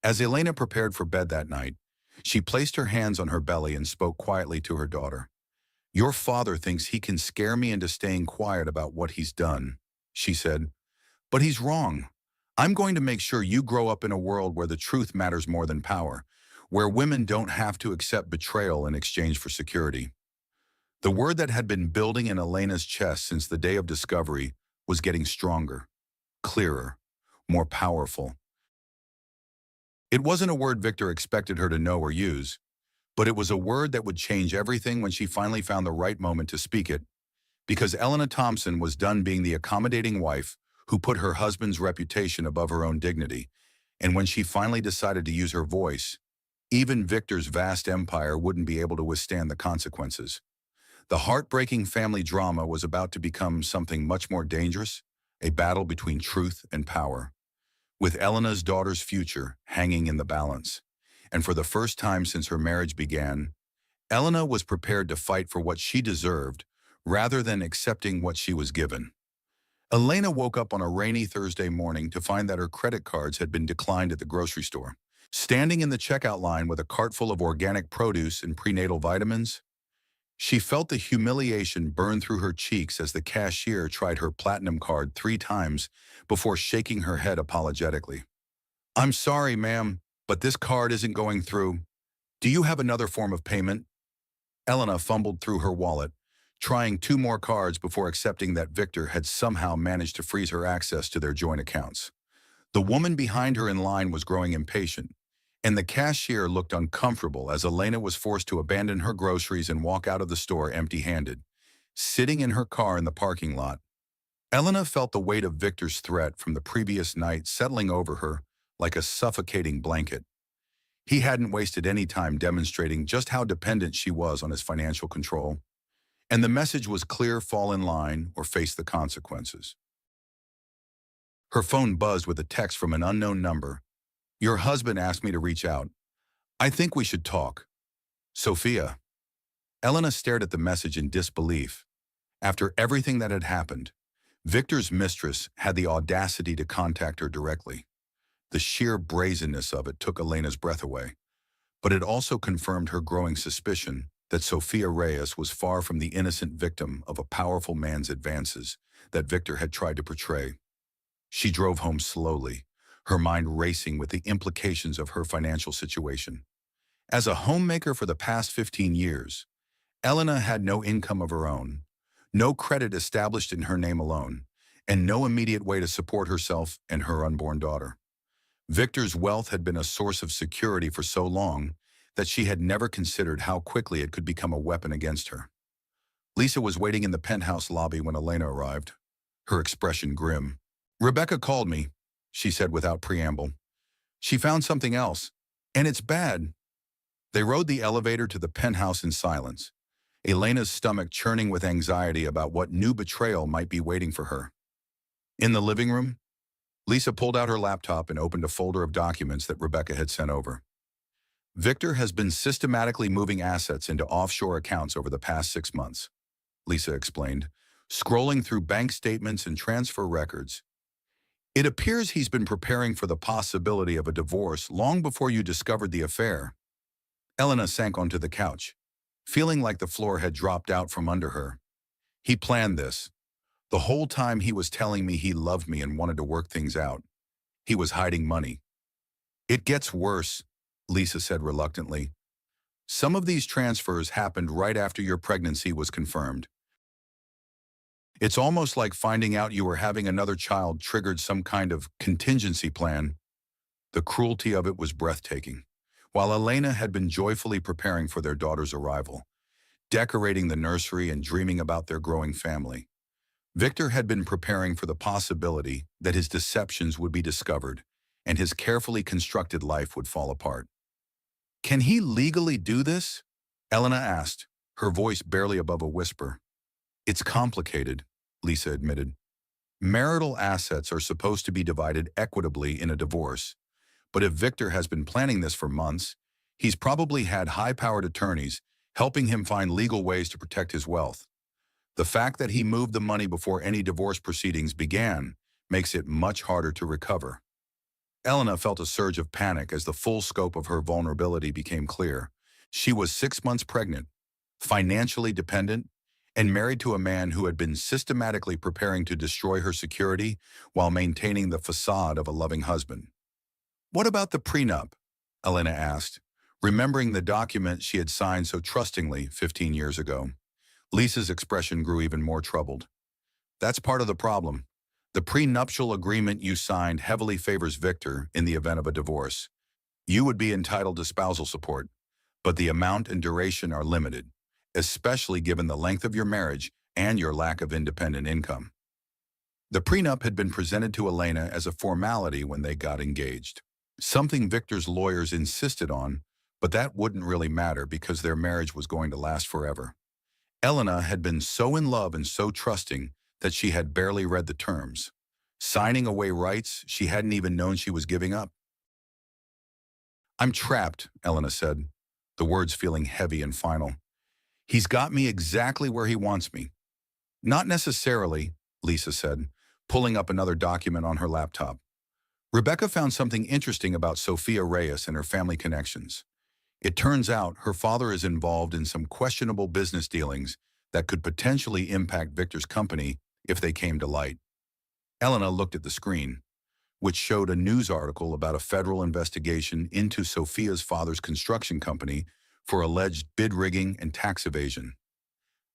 A: As Elena prepared for bed that night, she placed her hands on her belly and spoke quietly to her daughter. "Your father thinks he can scare me into staying quiet about what he's done," she said. "But he's wrong. I'm going to make sure you grow up in a world where the truth matters more than power, where women don't have to accept betrayal in exchange for security." The word that had been building in Elena's chest since the day of discovery was getting stronger, clearer, more powerful. It wasn't a word Victor expected her to know or use, but it was a word that would change everything when she finally found the right moment to speak it, because Elena Thompson was done being the accommodating wife who put her husband's reputation above her own dignity, and when she finally decided to use her voice, even Victor's vast empire wouldn't be able to withstand the consequences. The heartbreaking family drama was about to become something much more dangerous, a battle between truth and power, with Elena's daughter's future hanging in the balance. And for the first time since her marriage began, Elena was prepared to fight for what she deserved rather than accepting what she was given. Elena woke up on a rainy Thursday morning to find that her credit cards had been declined at the grocery store. Standing in the checkout line with a cart full of organic produce and prenatal vitamins, she felt the humiliation burn through her cheeks as the cashier tried her platinum card 3 times before shaking her head apologetically. "I'm sorry, ma'am, but this card isn't going through. Do you have another form of payment?" Elena fumbled through her wallet, trying 2 more cards before accepting that Victor had somehow managed to freeze her access to their joint accounts. The woman behind her in line was growing impatient, and the cashier looked uncomfortable as Elena was forced to abandon her groceries and walk out of the store empty-handed. Sitting in her car in the parking lot, Elena felt the weight of Victor's threat from the previous night settling over her like a suffocating blanket. He hadn't wasted any time demonstrating just how dependent she was on his financial control, and the message was clear: fall in line or face the consequences. Her phone buzzed with a text from an unknown number. "Your husband asked me to reach out. I think we should talk. Sophia." Elena stared at the message in disbelief. After everything that had happened, Victor's mistress had the audacity to contact her directly. The sheer brazenness of it took Elena's breath away, but it also confirmed her growing suspicion that Sophia Reyes was far from the innocent victim of a powerful man's advances that Victor had tried to portray. She drove home slowly, her mind racing with the implications of her financial situation. As a homemaker for the past 15 years, Elena had no income of her own, no credit established in her name alone, and no immediate way to support herself and her unborn daughter. Victor's wealth had been a source of security for so long that she had never considered how quickly it could become a weapon against her. Lisa was waiting in the penthouse lobby when Elena arrived, her expression grim. "Rebecca called me," she said without preamble. "She found something else, and it's bad." They rode the elevator to the penthouse in silence, Elena's stomach churning with anxiety about what new betrayal might be waiting for her. In the living room, Lisa pulled out her laptop and opened a folder of documents that Rebecca had sent over. "Victor has been systematically moving assets into offshore accounts over the past 6 months. Lisa explained, scrolling through bank statements and transfer records. It appears he's been preparing for the possibility of a divorce long before you discovered the affair. Elena sank onto the couch, feeling like the floor had dropped out from under her. He planned this. The whole time he was telling me he loved me and wanted to work things out. He was hiding money. It gets worse, Lisa said reluctantly. Some of these transfers happened right after your pregnancy was confirmed. It's almost like finding out you were having another child triggered some kind of contingency plan. The cruelty of it was breathtaking. While Elena had been joyfully preparing for their daughter's arrival, decorating the nursery and dreaming about their growing family, Victor had been preparing for the possibility that his deceptions would be discovered and his carefully constructed life would fall apart. Can he legally do this? Elena asked, her voice barely above a whisper. It's complicated, Lisa admitted. Marital assets are supposed to be divided equitably in a divorce, but if Victor has been planning this for months, he's probably had high-powered attorneys helping him find legal ways to protect his wealth. The fact that he moved the money before any divorce proceedings began makes it much harder to recover. Elena felt a surge of panic as the full scope of her vulnerability became clear. She was 6 months pregnant, financially dependent, and married to a man who had been systematically preparing to destroy her security while maintaining the facade of a loving husband. What about the prenup? Elena asked, remembering the document she had signed so trustingly 15 years ago. Lisa's expression grew even more troubled. That's part of the problem. The prenuptial agreement you signed heavily favors Victor in the event of a divorce. You would be entitled to spousal support, but the amount and duration are limited, especially given the length of your marriage and your lack of independent income. The prenup had been presented to Elena as a formality when they got engaged, something Victor's lawyers insisted on, but that wouldn't really matter because their marriage was going to last forever. Elena had been so in love and so trusting that she had barely read the terms, signing away rights she hadn't even known she was giving up. I'm trapped, Elena said, the words feeling heavy and final. He's got me exactly where he wants me. Not necessarily, Lisa said, pulling up another document on her laptop. Rebecca found something interesting about Sofia Reyes and her family connections. It turns out her father is involved in some questionable business dealings that could potentially impact Victor's company if they came to light. Elena looked at the screen, which showed a news article about a federal investigation into Sofia's father's construction company for alleged bid rigging and tax evasion.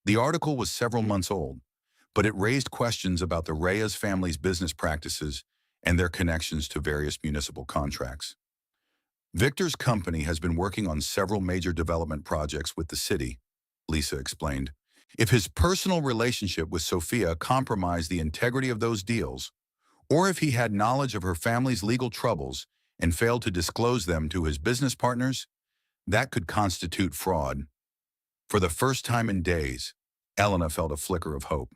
A: The article was several months old, but it raised questions about the Reyes family's business practices and their connections to various municipal contracts. Victor's company has been working on several major development projects with the city, Lisa explained. If his personal relationship with Sofia compromised the integrity of those deals, or if he had knowledge of her family's legal troubles and failed to disclose them to his business partners, that could constitute fraud. For the first time in days, Elena felt a flicker of hope.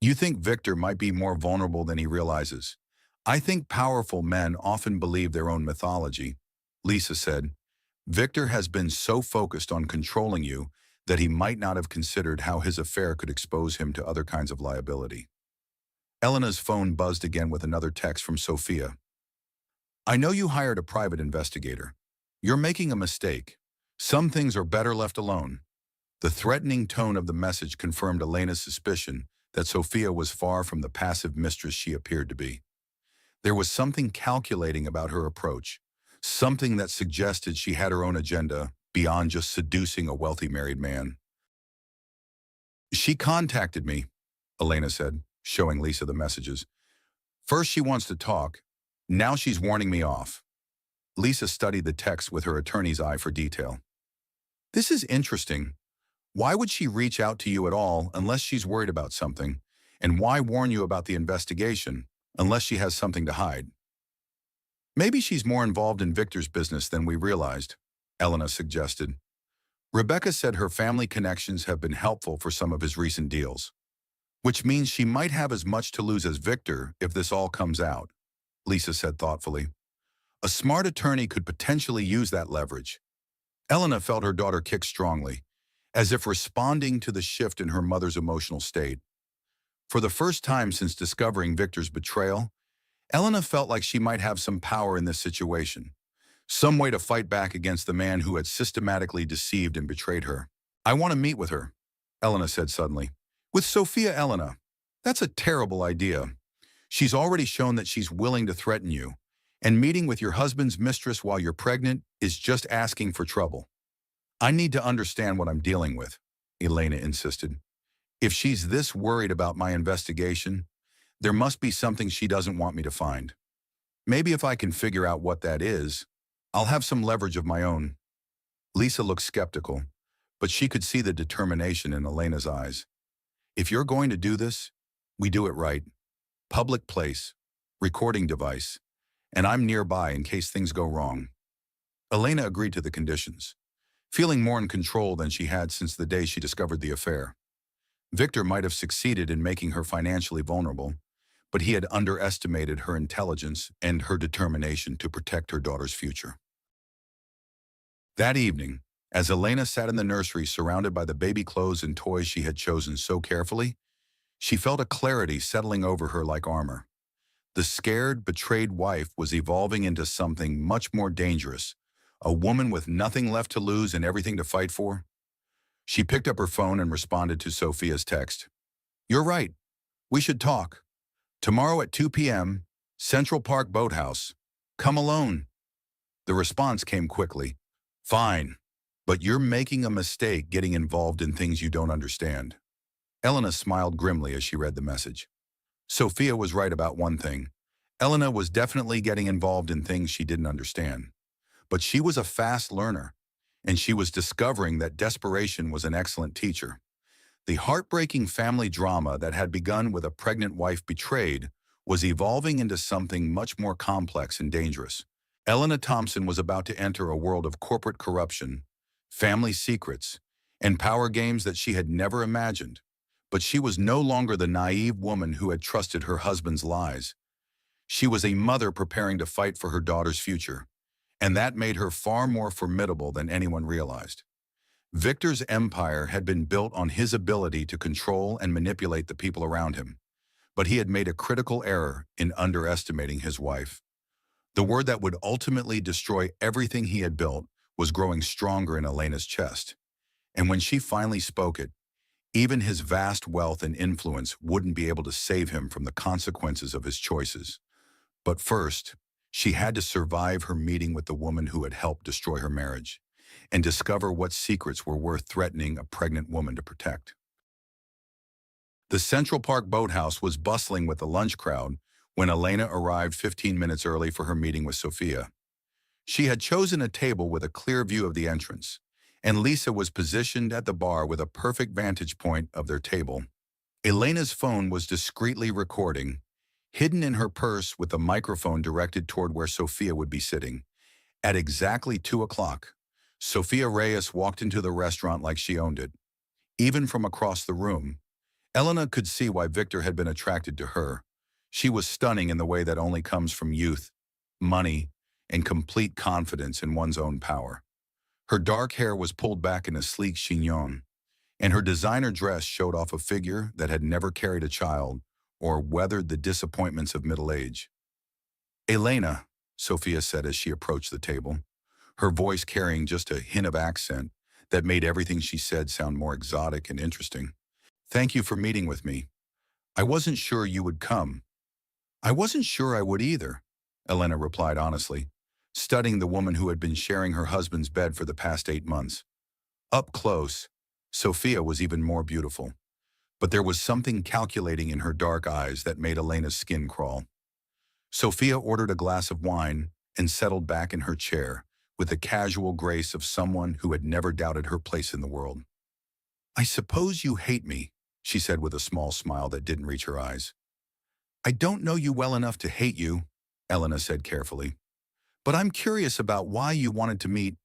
A: You think Victor might be more vulnerable than he realizes. I think powerful men often believe their own mythology, Lisa said. Victor has been so focused on controlling you that he might not have considered how his affair could expose him to other kinds of liability. Elena's phone buzzed again with another text from Sofia. I know you hired a private investigator. You're making a mistake. Some things are better left alone. The threatening tone of the message confirmed Elena's suspicion that Sofia was far from the passive mistress she appeared to be. There was something calculating about her approach, something that suggested she had her own agenda beyond just seducing a wealthy married man. She contacted me, Elena said, showing Lisa the messages. First she wants to talk, now she's warning me off. Lisa studied the text with her attorney's eye for detail. This is interesting. Why would she reach out to you at all unless she's worried about something? And why warn you about the investigation unless she has something to hide? Maybe she's more involved in Victor's business than we realized, Elena suggested. Rebecca said her family connections have been helpful for some of his recent deals, which means she might have as much to lose as Victor if this all comes out, Lisa said thoughtfully. A smart attorney could potentially use that leverage. Elena felt her daughter kick strongly, as if responding to the shift in her mother's emotional state. For the first time since discovering Victor's betrayal, Elena felt like she might have some power in this situation, some way to fight back against the man who had systematically deceived and betrayed her. "I want to meet with her," Elena said suddenly. "With Sophia, Elena? That's a terrible idea. She's already shown that she's willing to threaten you, and meeting with your husband's mistress while you're pregnant is just asking for trouble." "I need to understand what I'm dealing with," Elena insisted. "If she's this worried about my investigation, there must be something she doesn't want me to find. Maybe if I can figure out what that is, I'll have some leverage of my own." Lisa looked skeptical, but she could see the determination in Elena's eyes. "If you're going to do this, we do it right. Public place, recording device, and I'm nearby in case things go wrong." Elena agreed to the conditions, feeling more in control than she had since the day she discovered the affair. Victor might have succeeded in making her financially vulnerable, but he had underestimated her intelligence and her determination to protect her daughter's future. That evening, as Elena sat in the nursery surrounded by the baby clothes and toys she had chosen so carefully, she felt a clarity settling over her like armor. The scared, betrayed wife was evolving into something much more dangerous, a woman with nothing left to lose and everything to fight for. She picked up her phone and responded to Sophia's text. "You're right. We should talk. Tomorrow at 2 p.m., Central Park Boathouse. Come alone." The response came quickly. "Fine, but you're making a mistake getting involved in things you don't understand." Elena smiled grimly as she read the message. Sophia was right about one thing. Elena was definitely getting involved in things she didn't understand. But she was a fast learner, and she was discovering that desperation was an excellent teacher. The heartbreaking family drama that had begun with a pregnant wife betrayed was evolving into something much more complex and dangerous. Elena Thompson was about to enter a world of corporate corruption, family secrets, and power games that she had never imagined. But she was no longer the naive woman who had trusted her husband's lies. She was a mother preparing to fight for her daughter's future, and that made her far more formidable than anyone realized. Victor's empire had been built on his ability to control and manipulate the people around him, but he had made a critical error in underestimating his wife. The word that would ultimately destroy everything he had built was growing stronger in Elena's chest, and when she finally spoke it, even his vast wealth and influence wouldn't be able to save him from the consequences of his choices. But first, she had to survive her meeting with the woman who had helped destroy her marriage, and discover what secrets were worth threatening a pregnant woman to protect. The Central Park Boathouse was bustling with the lunch crowd when Elena arrived 15 minutes early for her meeting with Sophia. She had chosen a table with a clear view of the entrance, and Lisa was positioned at the bar with a perfect vantage point of their table. Elena's phone was discreetly recording, hidden in her purse with the microphone directed toward where Sophia would be sitting. At exactly 2 o'clock, Sophia Reyes walked into the restaurant like she owned it. Even from across the room, Elena could see why Victor had been attracted to her. She was stunning in the way that only comes from youth, money, and complete confidence in one's own power. Her dark hair was pulled back in a sleek chignon, and her designer dress showed off a figure that had never carried a child or weathered the disappointments of middle age. "Elena," Sophia said as she approached the table, her voice carrying just a hint of accent that made everything she said sound more exotic and interesting. "Thank you for meeting with me. I wasn't sure you would come." "I wasn't sure I would either," Elena replied honestly, studying the woman who had been sharing her husband's bed for the past 8 months. Up close, Sophia was even more beautiful, but there was something calculating in her dark eyes that made Elena's skin crawl. Sophia ordered a glass of wine and settled back in her chair with the casual grace of someone who had never doubted her place in the world. "I suppose you hate me," she said with a small smile that didn't reach her eyes. "I don't know you well enough to hate you," Elena said carefully. "But I'm curious about why you wanted to meet."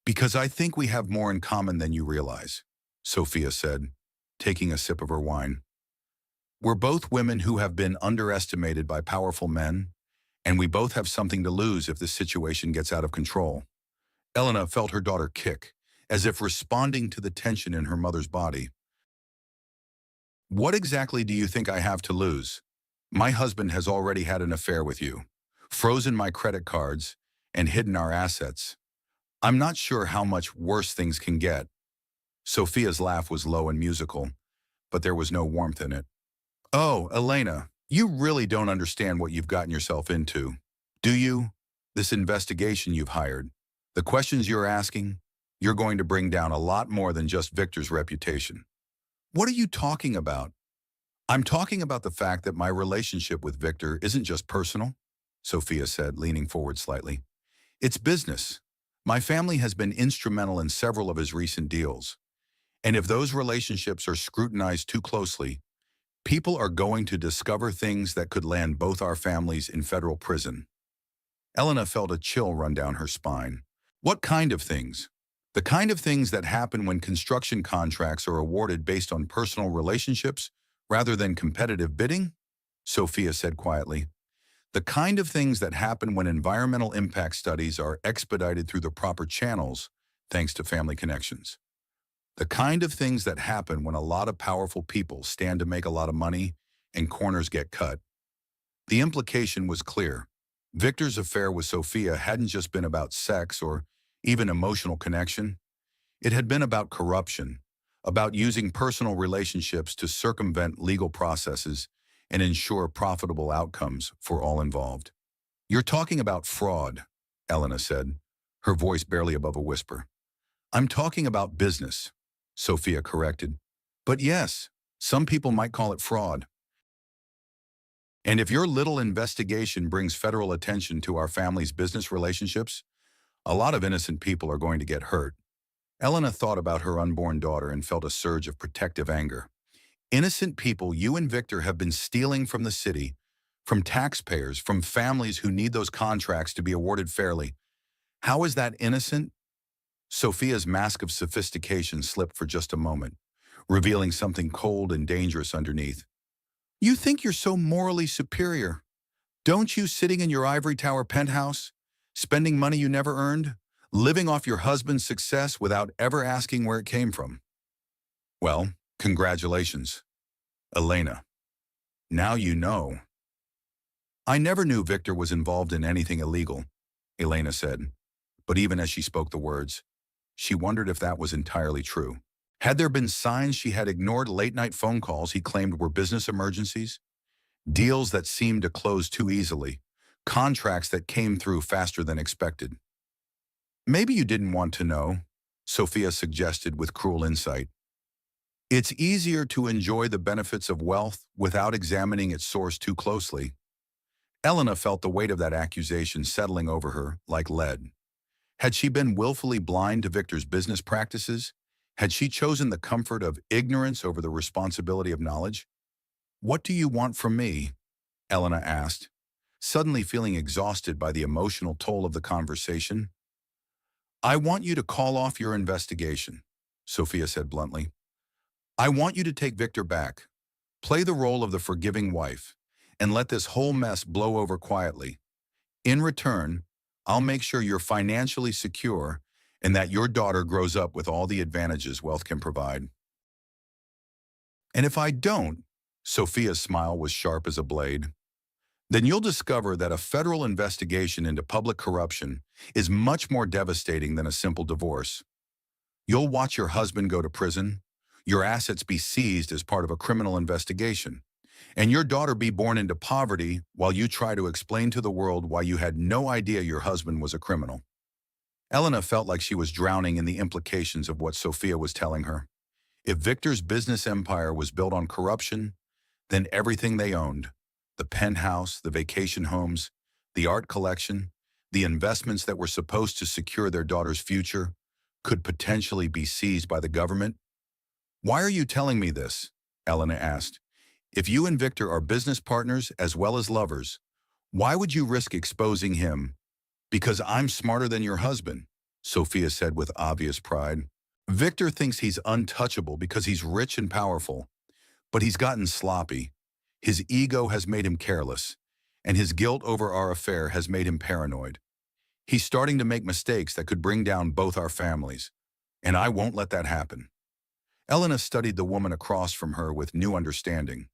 A: "Because I think we have more in common than you realize," Sophia said, taking a sip of her wine. "We're both women who have been underestimated by powerful men, and we both have something to lose if the situation gets out of control." Elena felt her daughter kick, as if responding to the tension in her mother's body. What exactly do you think I have to lose? My husband has already had an affair with you, frozen my credit cards, and hidden our assets. I'm not sure how much worse things can get. Sophia's laugh was low and musical, but there was no warmth in it. Oh, Elena, you really don't understand what you've gotten yourself into, do you? This investigation you've hired, the questions you're asking, you're going to bring down a lot more than just Victor's reputation. What are you talking about? I'm talking about the fact that my relationship with Victor isn't just personal, Sophia said, leaning forward slightly. It's business. My family has been instrumental in several of his recent deals. And if those relationships are scrutinized too closely, people are going to discover things that could land both our families in federal prison. Elena felt a chill run down her spine. What kind of things? The kind of things that happen when construction contracts are awarded based on personal relationships rather than competitive bidding? Sophia said quietly. The kind of things that happen when environmental impact studies are expedited through the proper channels, thanks to family connections. The kind of things that happen when a lot of powerful people stand to make a lot of money and corners get cut. The implication was clear. Victor's affair with Sophia hadn't just been about sex or even emotional connection. It had been about corruption, about using personal relationships to circumvent legal processes and ensure profitable outcomes for all involved. You're talking about fraud, Elena said, her voice barely above a whisper. I'm talking about business, Sophia corrected. But yes, some people might call it fraud. And if your little investigation brings federal attention to our family's business relationships, a lot of innocent people are going to get hurt. Elena thought about her unborn daughter and felt a surge of protective anger. Innocent people you and Victor have been stealing from the city, from taxpayers, from families who need those contracts to be awarded fairly. How is that innocent? Sophia's mask of sophistication slipped for just a moment, revealing something cold and dangerous underneath. You think you're so morally superior. Don't you, sitting in your ivory tower penthouse, spending money you never earned, living off your husband's success without ever asking where it came from? Well, congratulations, Elena. Now you know. I never knew Victor was involved in anything illegal, Elena said. But even as she spoke the words, she wondered if that was entirely true. Had there been signs she had ignored, late-night phone calls he claimed were business emergencies? Deals that seemed to close too easily, contracts that came through faster than expected. Maybe you didn't want to know, Sophia suggested with cruel insight. It's easier to enjoy the benefits of wealth without examining its source too closely. Elena felt the weight of that accusation settling over her like lead. Had she been willfully blind to Victor's business practices? Had she chosen the comfort of ignorance over the responsibility of knowledge? What do you want from me? Elena asked, suddenly feeling exhausted by the emotional toll of the conversation. I want you to call off your investigation, Sophia said bluntly. I want you to take Victor back, play the role of the forgiving wife, and let this whole mess blow over quietly. In return, I'll make sure you're financially secure and that your daughter grows up with all the advantages wealth can provide. And if I don't, Sophia's smile was sharp as a blade, then you'll discover that a federal investigation into public corruption is much more devastating than a simple divorce. You'll watch your husband go to prison, your assets be seized as part of a criminal investigation, and your daughter be born into poverty while you try to explain to the world why you had no idea your husband was a criminal. Elena felt like she was drowning in the implications of what Sophia was telling her. If Victor's business empire was built on corruption, then everything they owned, the penthouse, the vacation homes, the art collection, the investments that were supposed to secure their daughter's future, could potentially be seized by the government. Why are you telling me this? Elena asked. If you and Victor are business partners as well as lovers, why would you risk exposing him? Because I'm smarter than your husband, Sophia said with obvious pride. Victor thinks he's untouchable because he's rich and powerful, but he's gotten sloppy. His ego has made him careless, and his guilt over our affair has made him paranoid. He's starting to make mistakes that could bring down both our families. and I won't let that happen. Elena studied the woman across from her with new understanding.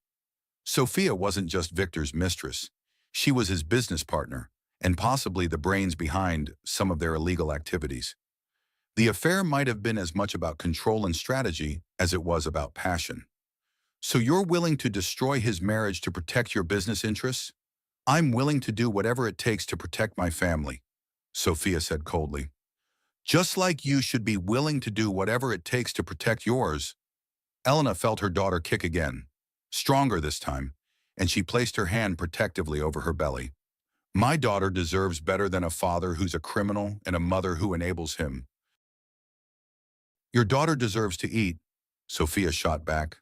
A: Sophia wasn't just Victor's mistress. She was his business partner, and possibly the brains behind some of their illegal activities. The affair might have been as much about control and strategy as it was about passion. So you're willing to destroy his marriage to protect your business interests? I'm willing to do whatever it takes to protect my family, Sophia said coldly. Just like you should be willing to do whatever it takes to protect yours. Elena felt her daughter kick again, stronger this time, and she placed her hand protectively over her belly. My daughter deserves better than a father who's a criminal and a mother who enables him. Your daughter deserves to eat, Sophia shot back.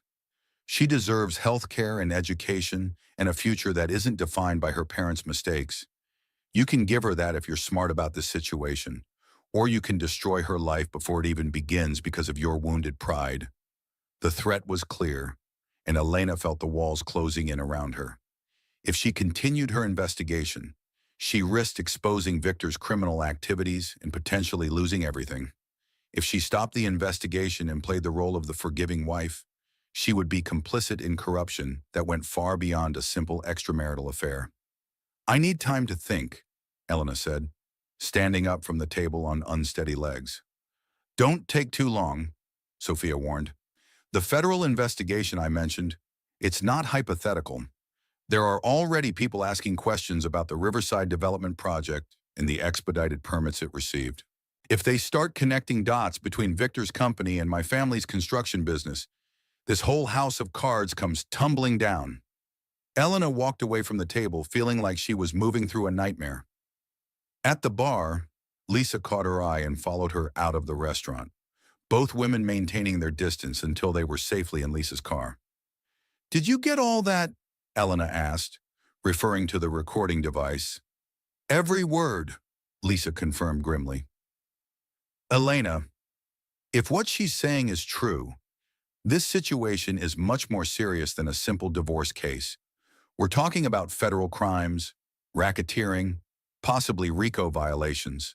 A: She deserves health care and education and a future that isn't defined by her parents' mistakes. You can give her that if you're smart about this situation, or you can destroy her life before it even begins because of your wounded pride. The threat was clear, and Elena felt the walls closing in around her. If she continued her investigation, she risked exposing Victor's criminal activities and potentially losing everything. If she stopped the investigation and played the role of the forgiving wife, she would be complicit in corruption that went far beyond a simple extramarital affair. I need time to think, Elena said, standing up from the table on unsteady legs. Don't take too long, Sophia warned. The federal investigation I mentioned, it's not hypothetical. There are already people asking questions about the Riverside Development Project and the expedited permits it received. If they start connecting dots between Victor's company and my family's construction business, this whole house of cards comes tumbling down. Elena walked away from the table feeling like she was moving through a nightmare. At the bar, Lisa caught her eye and followed her out of the restaurant, both women maintaining their distance until they were safely in Lisa's car. Did you get all that? Elena asked, referring to the recording device. Every word, Lisa confirmed grimly. Elena, if what she's saying is true, this situation is much more serious than a simple divorce case. We're talking about federal crimes, racketeering, possibly RICO violations.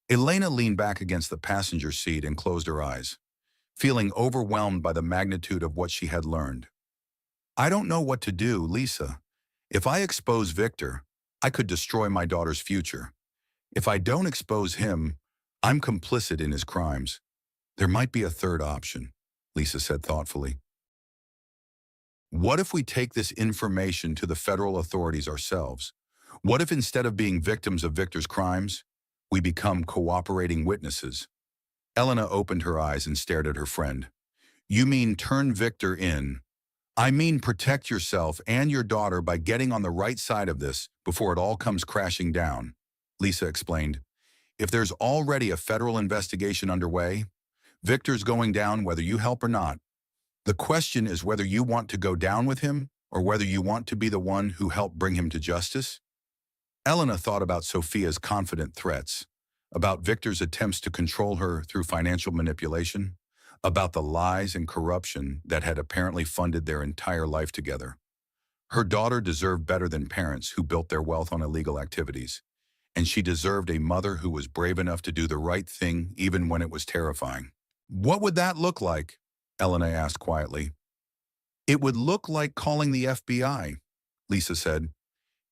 A: Elena leaned back against the passenger seat and closed her eyes, feeling overwhelmed by the magnitude of what she had learned. I don't know what to do, Lisa. If I expose Victor, I could destroy my daughter's future. If I don't expose him, I'm complicit in his crimes. There might be a third option, Lisa said thoughtfully. What if we take this information to the federal authorities ourselves? What if instead of being victims of Victor's crimes, we become cooperating witnesses? Elena opened her eyes and stared at her friend. You mean turn Victor in? I mean protect yourself and your daughter by getting on the right side of this before it all comes crashing down, Lisa explained. If there's already a federal investigation underway, Victor's going down whether you help or not. The question is whether you want to go down with him or whether you want to be the one who helped bring him to justice. Elena thought about Sophia's confident threats, about Victor's attempts to control her through financial manipulation, about the lies and corruption that had apparently funded their entire life together. Her daughter deserved better than parents who built their wealth on illegal activities, and she deserved a mother who was brave enough to do the right thing even when it was terrifying. What would that look like? Elena asked quietly. It would look like calling the FBI, Lisa said.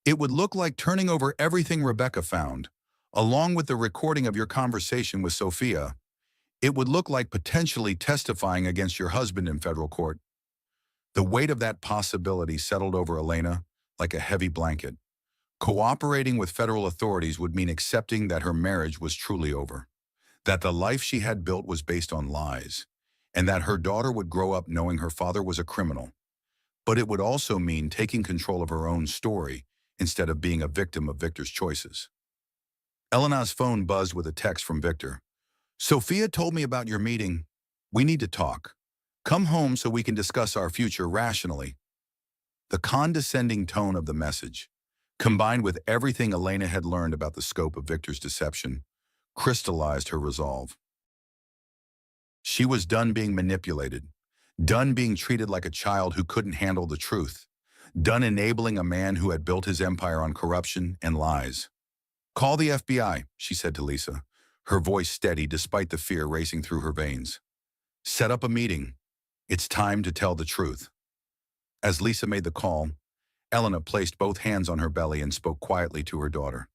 A: It would look like turning over everything Rebecca found, along with the recording of your conversation with Sophia. It would look like potentially testifying against your husband in federal court. The weight of that possibility settled over Elena like a heavy blanket. Cooperating with federal authorities would mean accepting that her marriage was truly over, that the life she had built was based on lies, and that her daughter would grow up knowing her father was a criminal. But it would also mean taking control of her own story instead of being a victim of Victor's choices. Elena's phone buzzed with a text from Victor. Sophia told me about your meeting. We need to talk. Come home so we can discuss our future rationally. The condescending tone of the message, combined with everything Elena had learned about the scope of Victor's deception, crystallized her resolve. She was done being manipulated, done being treated like a child who couldn't handle the truth, done enabling a man who had built his empire on corruption and lies. Call the FBI, she said to Lisa. her voice steady despite the fear racing through her veins. Set up a meeting. It's time to tell the truth. As Lisa made the call, Elena placed both hands on her belly and spoke quietly to her daughter.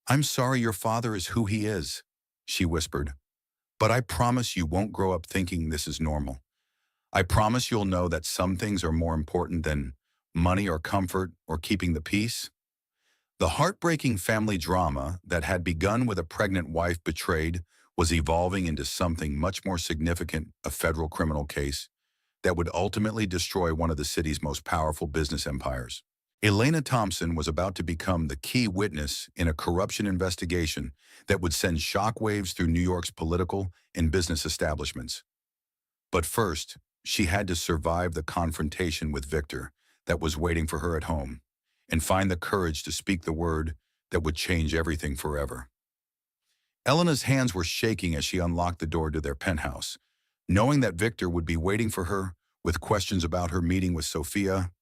A: I'm sorry your father is who he is, she whispered, but I promise you won't grow up thinking this is normal. I promise you'll know that some things are more important than money or comfort or keeping the peace. The heartbreaking family drama that had begun with a pregnant wife betrayed was evolving into something much more significant, a federal criminal case that would ultimately destroy one of the city's most powerful business empires. Elena Thompson was about to become the key witness in a corruption investigation that would send shockwaves through New York's political and business establishments. But first, she had to survive the confrontation with Victor that was waiting for her at home, and find the courage to speak the word that would change everything forever. Elena's hands were shaking as she unlocked the door to their penthouse, knowing that Victor would be waiting for her with questions about her meeting with Sophia.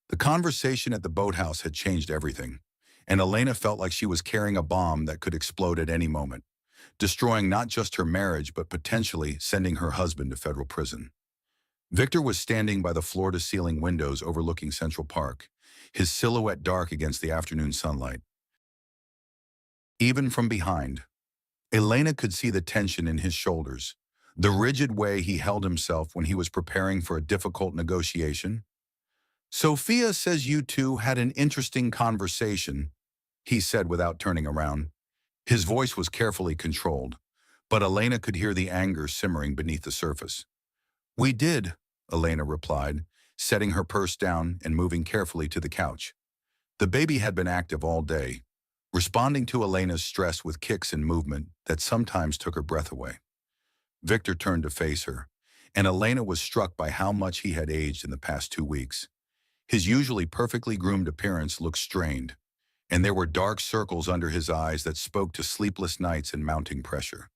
A: The conversation at the boathouse had changed everything, and Elena felt like she was carrying a bomb that could explode at any moment, destroying not just her marriage but potentially sending her husband to federal prison. Victor was standing by the floor-to-ceiling windows overlooking Central Park, his silhouette dark against the afternoon sunlight. Even from behind, Elena could see the tension in his shoulders, the rigid way he held himself when he was preparing for a difficult negotiation. Sophia says you two had an interesting conversation, he said without turning around. His voice was carefully controlled, but Elena could hear the anger simmering beneath the surface. We did, Elena replied, setting her purse down and moving carefully to the couch. The baby had been active all day, responding to Elena's stress with kicks and movement that sometimes took her breath away. Victor turned to face her, and Elena was struck by how much he had aged in the past 2 weeks. His usually perfectly groomed appearance looked strained, and there were dark circles under his eyes that spoke to sleepless nights and mounting pressure.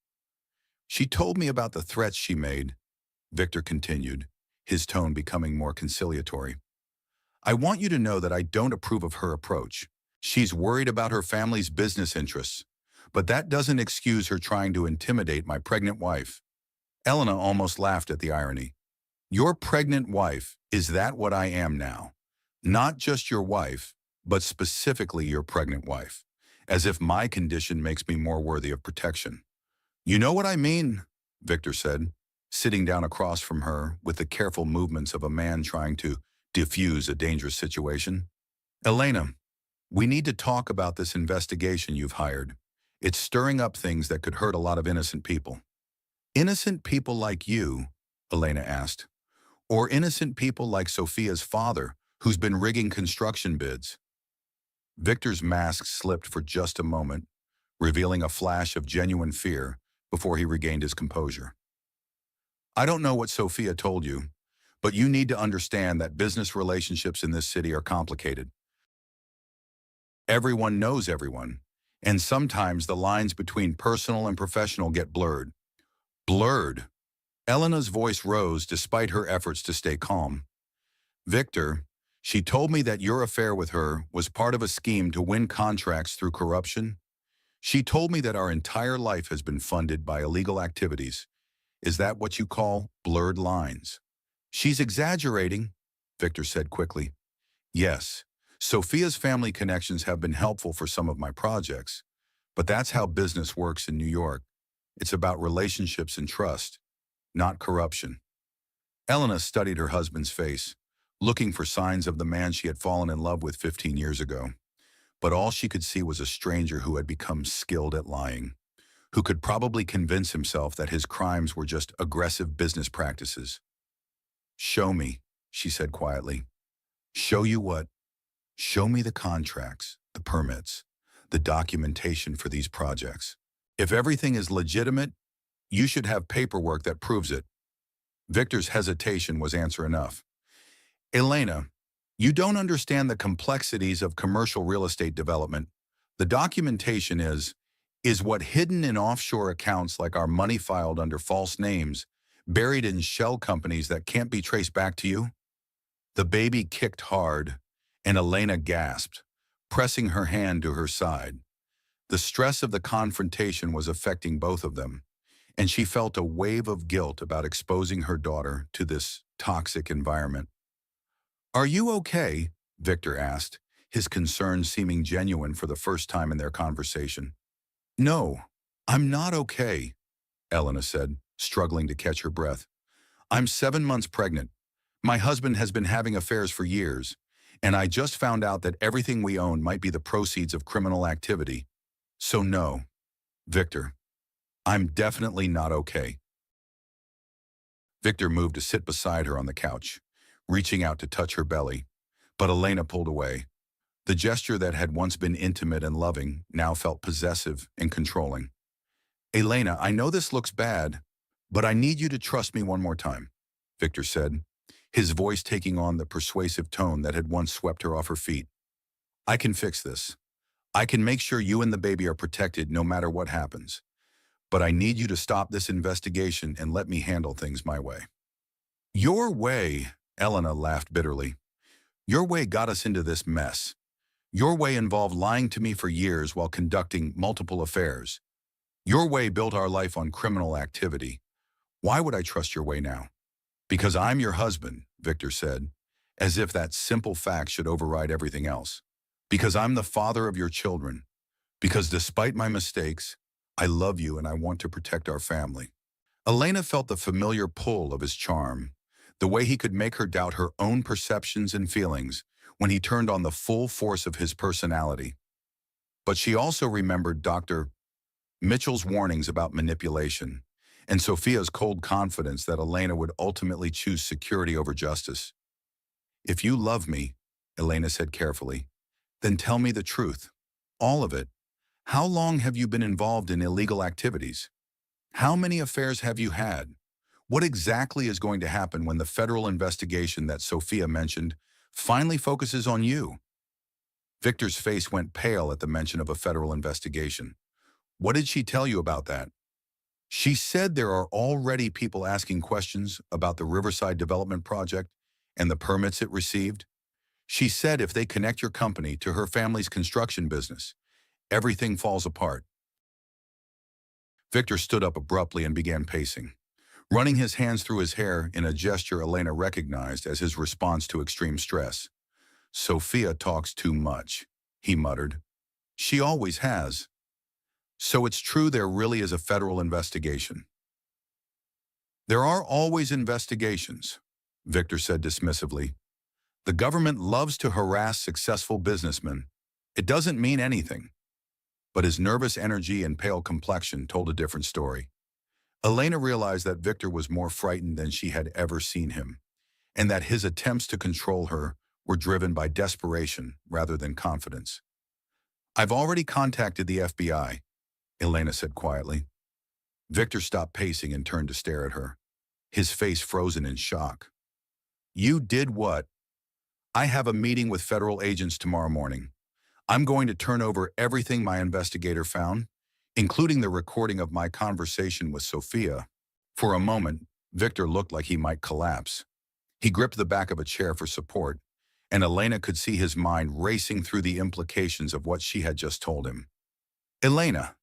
A: She told me about the threats she made, Victor continued, his tone becoming more conciliatory. I want you to know that I don't approve of her approach. She's worried about her family's business interests, but that doesn't excuse her trying to intimidate my pregnant wife. Elena almost laughed at the irony. Your pregnant wife, is that what I am now? Not just your wife, but specifically your pregnant wife, as if my condition makes me more worthy of protection. You know what I mean, Victor said, sitting down across from her with the careful movements of a man trying to diffuse a dangerous situation. Elena, we need to talk about this investigation you've hired. It's stirring up things that could hurt a lot of innocent people. Innocent people like you, Elena asked, or innocent people like Sophia's father, who's been rigging construction bids? Victor's mask slipped for just a moment, revealing a flash of genuine fear before he regained his composure. I don't know what Sophia told you, but you need to understand that business relationships in this city are complicated. Everyone knows everyone, and sometimes the lines between personal and professional get blurred. Blurred. Elena's voice rose despite her efforts to stay calm. Victor, she told me that your affair with her was part of a scheme to win contracts through corruption. She told me that our entire life has been funded by illegal activities. Is that what you call blurred lines? She's exaggerating, Victor said quickly. Yes, Sophia's family connections have been helpful for some of my projects, but that's how business works in New York. It's about relationships and trust, not corruption. Elena studied her husband's face, looking for signs of the man she had fallen in love with 15 years ago. But all she could see was a stranger who had become skilled at lying, who could probably convince himself that his crimes were just aggressive business practices. Show me, she said quietly. Show you what? Show me the contracts, the permits, the documentation for these projects. If everything is legitimate, you should have paperwork that proves it. Victor's hesitation was answer enough. Elena, you don't understand the complexities of commercial real estate development. The documentation is what hidden in offshore accounts like our money filed under false names, buried in shell companies that can't be traced back to you? The baby kicked hard, and Elena gasped, pressing her hand to her side. The stress of the confrontation was affecting both of them, and she felt a wave of guilt about exposing her daughter to this toxic environment. "Are you okay?" Victor asked, his concern seeming genuine for the first time in their conversation. "No, I'm not okay," Elena said, struggling to catch her breath. "I'm 7 months pregnant. My husband has been having affairs for years, and I just found out that everything we own might be the proceeds of criminal activity. So no, Victor, I'm definitely not okay." Victor moved to sit beside her on the couch, reaching out to touch her belly, but Elena pulled away. The gesture that had once been intimate and loving now felt possessive and controlling. "Elena, I know this looks bad, but I need you to trust me one more time," Victor said, his voice taking on the persuasive tone that had once swept her off her feet. "I can fix this. I can make sure you and the baby are protected no matter what happens. But I need you to stop this investigation and let me handle things my way." "Your way," Elena laughed bitterly. "Your way got us into this mess. Your way involved lying to me for years while conducting multiple affairs. Your way built our life on criminal activity. Why would I trust your way now?" "Because I'm your husband," Victor said, as if that simple fact should override everything else. "Because I'm the father of your children. Because despite my mistakes, I love you and I want to protect our family." Elena felt the familiar pull of his charm, the way he could make her doubt her own perceptions and feelings when he turned on the full force of his personality. But she also remembered Dr. Mitchell's warnings about manipulation, and Sophia's cold confidence that Elena would ultimately choose security over justice. "If you love me," Elena said carefully, "then tell me the truth. All of it. How long have you been involved in illegal activities? How many affairs have you had? What exactly is going to happen when the federal investigation that Sophia mentioned finally focuses on you?" Victor's face went pale at the mention of a federal investigation. "What did she tell you about that?" "She said there are already people asking questions about the Riverside Development Project and the permits it received. She said if they connect your company to her family's construction business, everything falls apart." Victor stood up abruptly and began pacing, running his hands through his hair in a gesture Elena recognized as his response to extreme stress. "Sophia talks too much," he muttered. "She always has. So it's true there really is a federal investigation." "There are always investigations," Victor said dismissively. "The government loves to harass successful businessmen. It doesn't mean anything." But his nervous energy and pale complexion told a different story. Elena realized that Victor was more frightened than she had ever seen him, and that his attempts to control her were driven by desperation rather than confidence. "I've already contacted the FBI," Elena said quietly. Victor stopped pacing and turned to stare at her, his face frozen in shock. "You did what?" "I have a meeting with federal agents tomorrow morning. I'm going to turn over everything my investigator found, including the recording of my conversation with Sophia." For a moment, Victor looked like he might collapse. He gripped the back of a chair for support, and Elena could see his mind racing through the implications of what she had just told him. "Elena,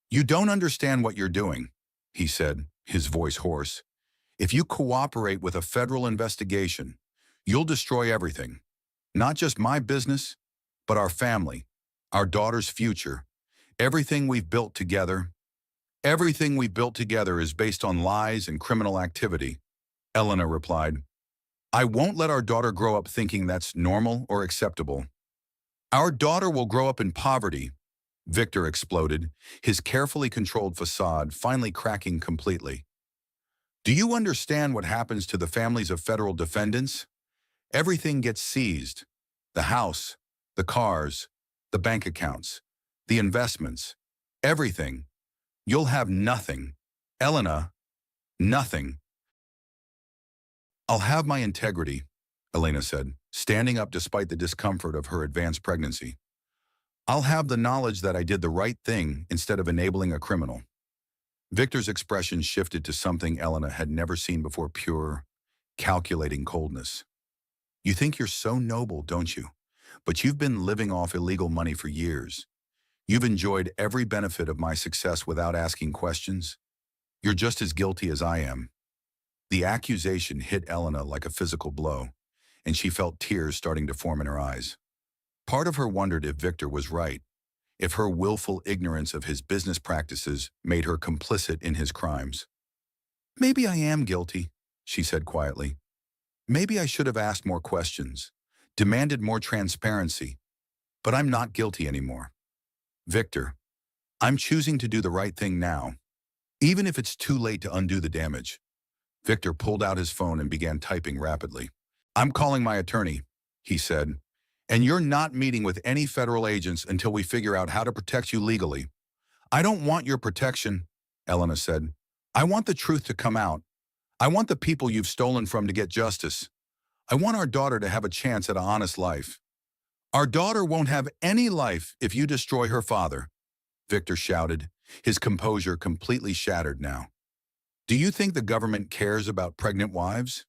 A: you don't understand what you're doing," he said, his voice hoarse. "If you cooperate with a federal investigation, you'll destroy everything. Not just my business, but our family, our daughter's future, everything we've built together. Everything we built together is based on lies and criminal activity," Elena replied. "I won't let our daughter grow up thinking that's normal or acceptable." "Our daughter will grow up in poverty," Victor exploded, his carefully controlled facade finally cracking completely. "Do you understand what happens to the families of federal defendants? Everything gets seized. The house, the cars, the bank accounts, the investments, everything. You'll have nothing. Elena, nothing." "I'll have my integrity," Elena said, standing up despite the discomfort of her advanced pregnancy. "I'll have the knowledge that I did the right thing instead of enabling a criminal." Victor's expression shifted to something Elena had never seen before: pure, calculating coldness. "You think you're so noble, don't you? But you've been living off illegal money for years. You've enjoyed every benefit of my success without asking questions. You're just as guilty as I am." The accusation hit Elena like a physical blow, and she felt tears starting to form in her eyes. Part of her wondered if Victor was right, if her willful ignorance of his business practices made her complicit in his crimes. "Maybe I am guilty," she said quietly. "Maybe I should have asked more questions, demanded more transparency, but I'm not guilty anymore. Victor, I'm choosing to do the right thing now, even if it's too late to undo the damage." Victor pulled out his phone and began typing rapidly. "I'm calling my attorney," he said, "and you're not meeting with any federal agents until we figure out how to protect you legally." "I don't want your protection," Elena said. "I want the truth to come out. I want the people you've stolen from to get justice. I want our daughter to have a chance at an honest life." "Our daughter won't have any life if you destroy her father," Victor shouted, his composure completely shattered now. "Do you think the government cares about pregnant wives?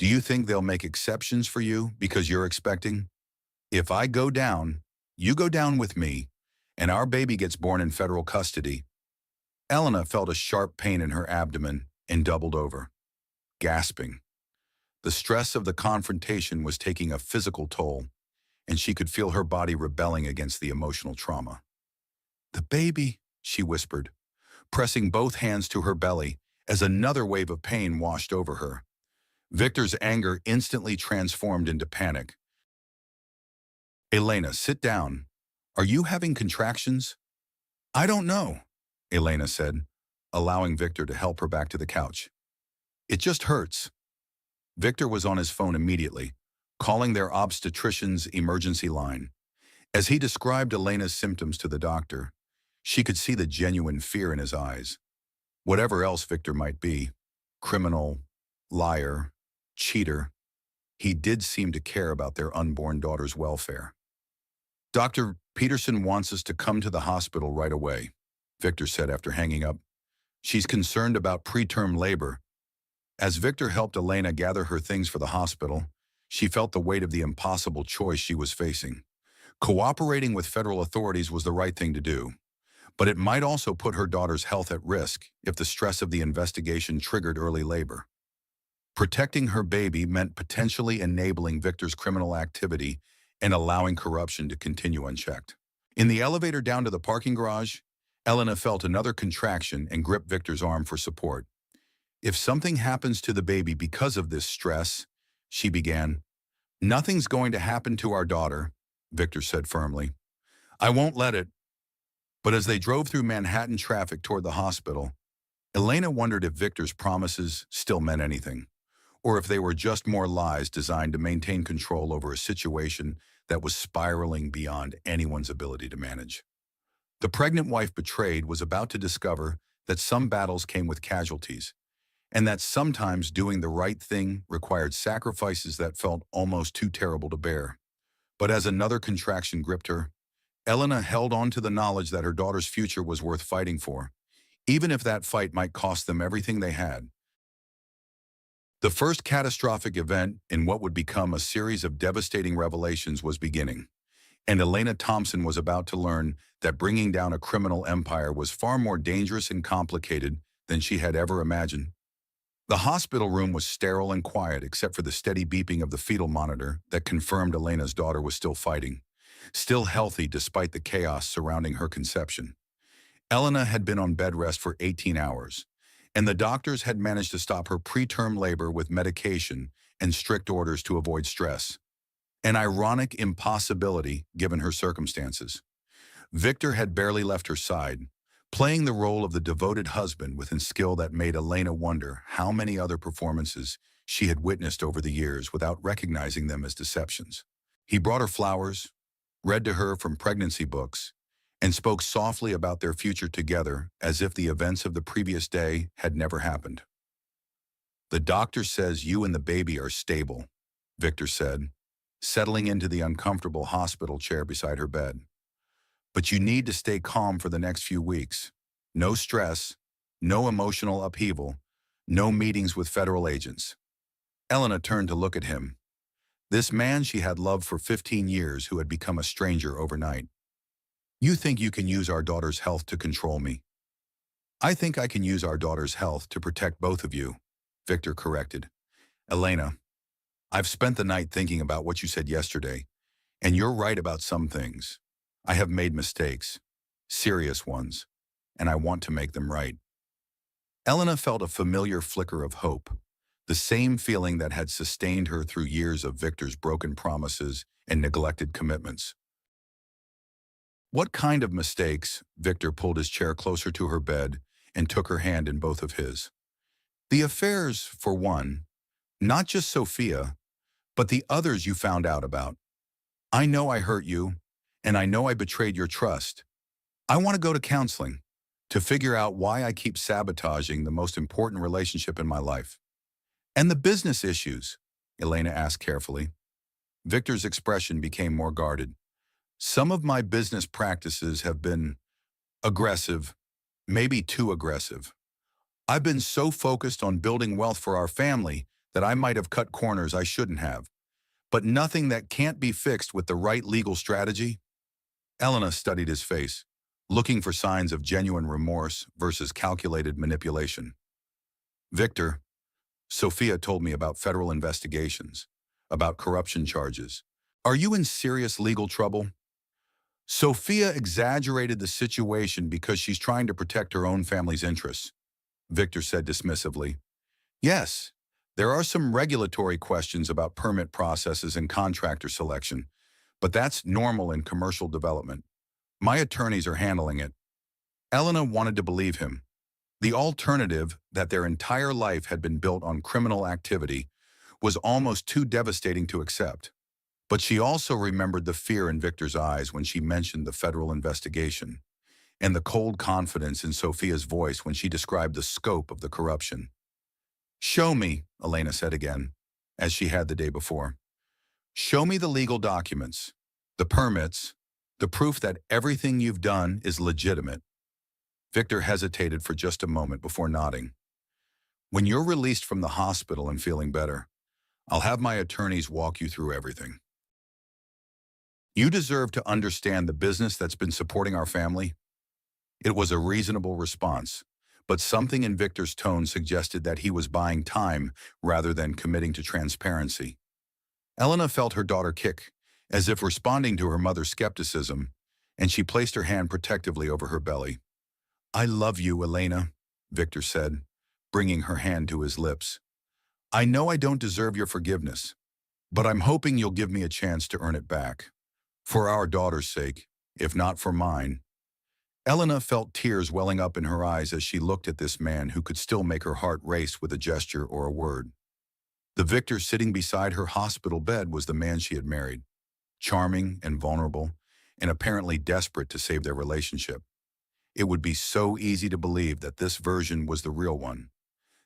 A: Do you think they'll make exceptions for you because you're expecting? If I go down, you go down with me, and our baby gets born in federal custody." Elena felt a sharp pain in her abdomen and doubled over, gasping. The stress of the confrontation was taking a physical toll, and she could feel her body rebelling against the emotional trauma. "The baby," she whispered, pressing both hands to her belly as another wave of pain washed over her. Victor's anger instantly transformed into panic. "Elena, sit down. Are you having contractions?" "I don't know," Elena said, allowing Victor to help her back to the couch. "It just hurts." Victor was on his phone immediately, calling their obstetrician's emergency line. As he described Elena's symptoms to the doctor, she could see the genuine fear in his eyes. Whatever else Victor might be, criminal, liar, cheater, he did seem to care about their unborn daughter's welfare. "Dr. Peterson wants us to come to the hospital right away," Victor said after hanging up. "She's concerned about preterm labor." As Victor helped Elena gather her things for the hospital, she felt the weight of the impossible choice she was facing. Cooperating with federal authorities was the right thing to do, but it might also put her daughter's health at risk if the stress of the investigation triggered early labor. Protecting her baby meant potentially enabling Victor's criminal activity and allowing corruption to continue unchecked. In the elevator down to the parking garage, Elena felt another contraction and gripped Victor's arm for support. "If something happens to the baby because of this stress," she began. "Nothing's going to happen to our daughter," Victor said firmly. "I won't let it." But as they drove through Manhattan traffic toward the hospital, Elena wondered if Victor's promises still meant anything, or if they were just more lies designed to maintain control over a situation that was spiraling beyond anyone's ability to manage. The pregnant wife betrayed was about to discover that some battles came with casualties, and that sometimes doing the right thing required sacrifices that felt almost too terrible to bear. But as another contraction gripped her, Elena held on to the knowledge that her daughter's future was worth fighting for, even if that fight might cost them everything they had. The first catastrophic event in what would become a series of devastating revelations was beginning, and Elena Thompson was about to learn that bringing down a criminal empire was far more dangerous and complicated than she had ever imagined. The hospital room was sterile and quiet except for the steady beeping of the fetal monitor that confirmed Elena's daughter was still fighting, still healthy despite the chaos surrounding her conception. Elena had been on bed rest for 18 hours, and the doctors had managed to stop her preterm labor with medication and strict orders to avoid stress. An ironic impossibility given her circumstances. Victor had barely left her side, playing the role of the devoted husband with a skill that made Elena wonder how many other performances she had witnessed over the years without recognizing them as deceptions. He brought her flowers, read to her from pregnancy books, and spoke softly about their future together as if the events of the previous day had never happened. "The doctor says you and the baby are stable," Victor said, settling into the uncomfortable hospital chair beside her bed. "But you need to stay calm for the next few weeks. No stress, no emotional upheaval, no meetings with federal agents." Elena turned to look at him. This man she had loved for 15 years who had become a stranger overnight. You think you can use our daughter's health to control me. I think I can use our daughter's health to protect both of you, Victor corrected. Elena, I've spent the night thinking about what you said yesterday, and you're right about some things. I have made mistakes, serious ones, and I want to make them right. Elena felt a familiar flicker of hope, the same feeling that had sustained her through years of Victor's broken promises and neglected commitments. What kind of mistakes? Victor pulled his chair closer to her bed and took her hand in both of his. The affairs, for one, not just Sophia, but the others you found out about. I know I hurt you, and I know I betrayed your trust. I want to go to counseling to figure out why I keep sabotaging the most important relationship in my life. And the business issues, Elena asked carefully. Victor's expression became more guarded. Some of my business practices have been aggressive, maybe too aggressive. I've been so focused on building wealth for our family that I might have cut corners I shouldn't have. But nothing that can't be fixed with the right legal strategy? Elena studied his face, looking for signs of genuine remorse versus calculated manipulation. Victor, Sophia told me about federal investigations, about corruption charges. Are you in serious legal trouble? Sophia exaggerated the situation because she's trying to protect her own family's interests, Victor said dismissively. Yes, there are some regulatory questions about permit processes and contractor selection, but that's normal in commercial development. My attorneys are handling it. Elena wanted to believe him. The alternative, that their entire life had been built on criminal activity, was almost too devastating to accept. But she also remembered the fear in Victor's eyes when she mentioned the federal investigation, and the cold confidence in Sophia's voice when she described the scope of the corruption. Show me, Elena said again, as she had the day before. Show me the legal documents, the permits, the proof that everything you've done is legitimate. Victor hesitated for just a moment before nodding. When you're released from the hospital and feeling better, I'll have my attorneys walk you through everything. You deserve to understand the business that's been supporting our family. It was a reasonable response, but something in Victor's tone suggested that he was buying time rather than committing to transparency. Elena felt her daughter kick, as if responding to her mother's skepticism, and she placed her hand protectively over her belly. I love you, Elena, Victor said, bringing her hand to his lips. I know I don't deserve your forgiveness, but I'm hoping you'll give me a chance to earn it back. For our daughter's sake, if not for mine. Elena felt tears welling up in her eyes as she looked at this man who could still make her heart race with a gesture or a word. The Victor sitting beside her hospital bed was the man she had married, charming and vulnerable, and apparently desperate to save their relationship. It would be so easy to believe that this version was the real one,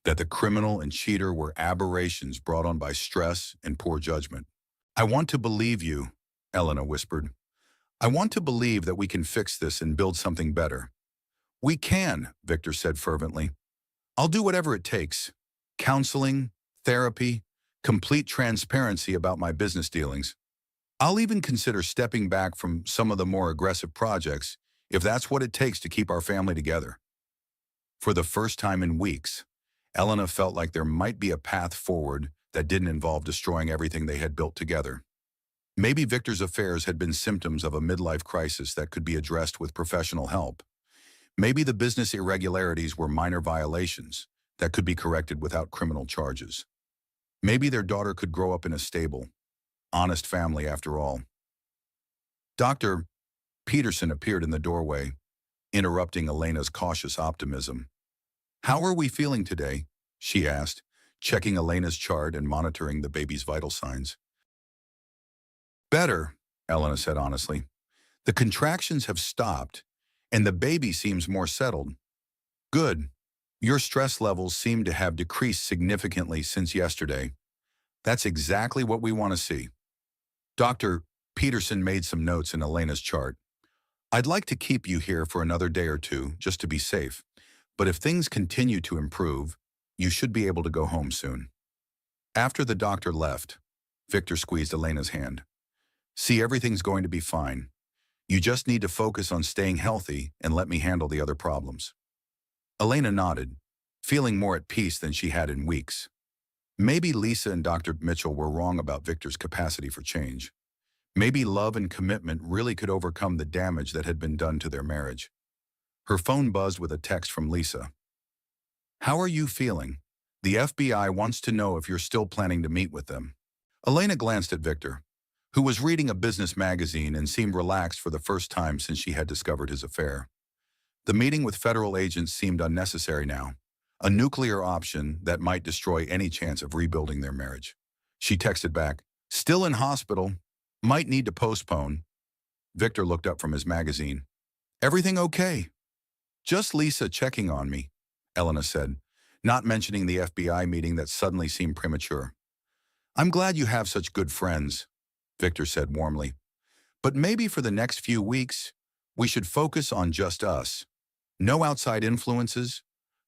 A: that the criminal and cheater were aberrations brought on by stress and poor judgment. I want to believe you, Elena whispered. I want to believe that we can fix this and build something better. We can, Victor said fervently. I'll do whatever it takes. Counseling, therapy, complete transparency about my business dealings. I'll even consider stepping back from some of the more aggressive projects if that's what it takes to keep our family together. For the first time in weeks, Elena felt like there might be a path forward that didn't involve destroying everything they had built together. Maybe Victor's affairs had been symptoms of a midlife crisis that could be addressed with professional help. Maybe the business irregularities were minor violations that could be corrected without criminal charges. Maybe their daughter could grow up in a stable, honest family after all. Dr. Peterson appeared in the doorway, interrupting Elena's cautious optimism. How are we feeling today? She asked, checking Elena's chart and monitoring the baby's vital signs. Better, Elena said honestly. The contractions have stopped, and the baby seems more settled. Good. Your stress levels seem to have decreased significantly since yesterday. That's exactly what we want to see. Dr. Peterson made some notes in Elena's chart. I'd like to keep you here for another day or two, just to be safe. But if things continue to improve, you should be able to go home soon. After the doctor left, Victor squeezed Elena's hand. See, everything's going to be fine. You just need to focus on staying healthy and let me handle the other problems. Elena nodded, feeling more at peace than she had in weeks. Maybe Lisa and Dr. Mitchell were wrong about Victor's capacity for change. Maybe love and commitment really could overcome the damage that had been done to their marriage. Her phone buzzed with a text from Lisa. "How are you feeling? The FBI wants to know if you're still planning to meet with them." Elena glanced at Victor, who was reading a business magazine and seemed relaxed for the first time since she had discovered his affair. The meeting with federal agents seemed unnecessary now, a nuclear option that might destroy any chance of rebuilding their marriage. She texted back, "Still in hospital. Might need to postpone." Victor looked up from his magazine. "Everything okay?" "Just Lisa checking on me," Elena said, not mentioning the FBI meeting that suddenly seemed premature. "I'm glad you have such good friends," Victor said warmly. "But maybe for the next few weeks, we should focus on just us. No outside influences,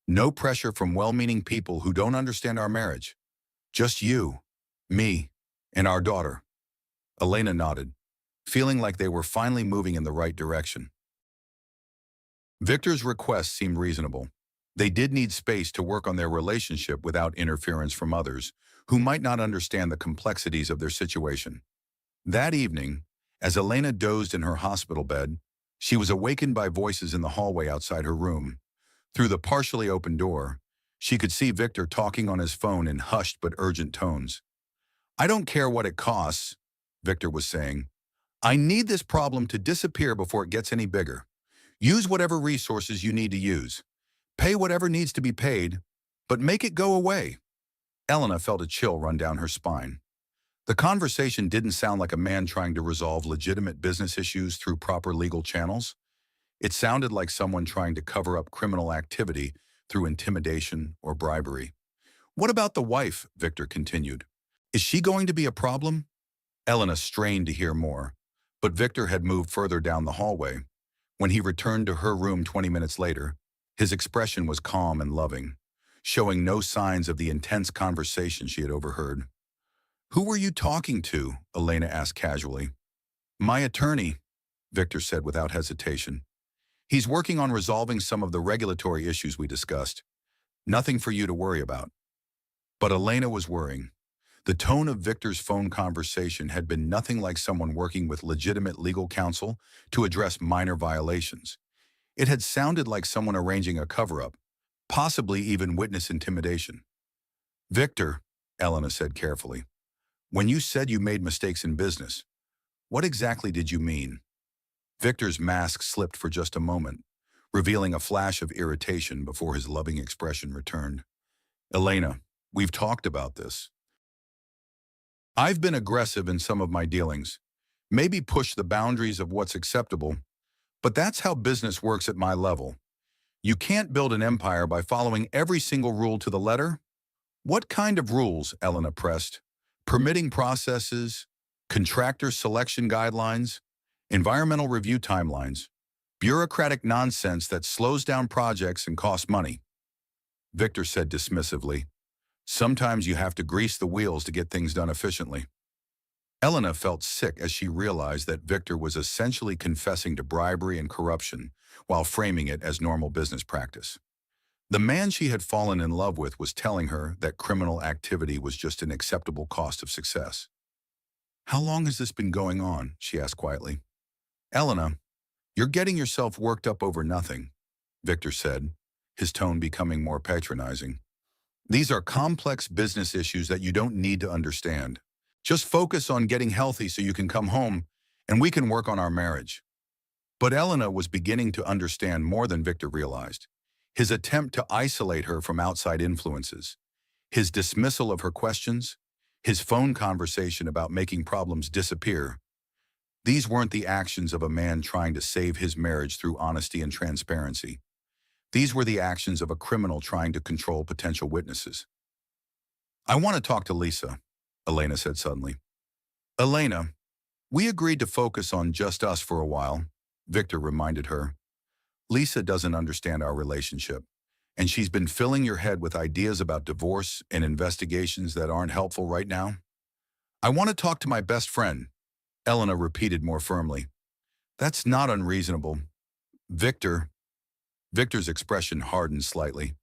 A: no pressure from well-meaning people who don't understand our marriage. Just you, me, and our daughter." Elena nodded, feeling like they were finally moving in the right direction. Victor's request seemed reasonable. They did need space to work on their relationship without interference from others, who might not understand the complexities of their situation. That evening, as Elena dozed in her hospital bed, she was awakened by voices in the hallway outside her room. Through the partially open door, she could see Victor talking on his phone in hushed but urgent tones. "I don't care what it costs," Victor was saying. "I need this problem to disappear before it gets any bigger. Use whatever resources you need to use. Pay whatever needs to be paid, but make it go away." Elena felt a chill run down her spine. The conversation didn't sound like a man trying to resolve legitimate business issues through proper legal channels. It sounded like someone trying to cover up criminal activity through intimidation or bribery. "What about the wife?" Victor continued. "Is she going to be a problem?" Elena strained to hear more, but Victor had moved further down the hallway. When he returned to her room 20 minutes later, his expression was calm and loving, showing no signs of the intense conversation she had overheard. "Who were you talking to?" Elena asked casually. "My attorney," Victor said without hesitation. "He's working on resolving some of the regulatory issues we discussed. Nothing for you to worry about." But Elena was worrying. The tone of Victor's phone conversation had been nothing like someone working with legitimate legal counsel to address minor violations. It had sounded like someone arranging a cover-up, possibly even witness intimidation. "Victor," Elena said carefully, "when you said you made mistakes in business, what exactly did you mean?" Victor's mask slipped for just a moment, revealing a flash of irritation before his loving expression returned. "Elena, we've talked about this. I've been aggressive in some of my dealings, maybe pushed the boundaries of what's acceptable, but that's how business works at my level. You can't build an empire by following every single rule to the letter." "What kind of rules?" Elena pressed. "Permitting processes, contractor selection guidelines, environmental review timelines, bureaucratic nonsense that slows down projects and costs money." Victor said dismissively, "Sometimes you have to grease the wheels to get things done efficiently." Elena felt sick as she realized that Victor was essentially confessing to bribery and corruption while framing it as normal business practice. The man she had fallen in love with was telling her that criminal activity was just an acceptable cost of success. "How long has this been going on?" she asked quietly. "Elena, you're getting yourself worked up over nothing," Victor said, his tone becoming more patronizing. "These are complex business issues that you don't need to understand. Just focus on getting healthy so you can come home and we can work on our marriage." But Elena was beginning to understand more than Victor realized. His attempt to isolate her from outside influences, his dismissal of her questions, his phone conversation about making problems disappear. These weren't the actions of a man trying to save his marriage through honesty and transparency. These were the actions of a criminal trying to control potential witnesses. "I want to talk to Lisa," Elena said suddenly. "Elena, we agreed to focus on just us for a while," Victor reminded her. "Lisa doesn't understand our relationship, and she's been filling your head with ideas about divorce and investigations that aren't helpful right now." "I want to talk to my best friend," Elena repeated more firmly. That's not unreasonable. Victor, Victor's expression hardened slightly,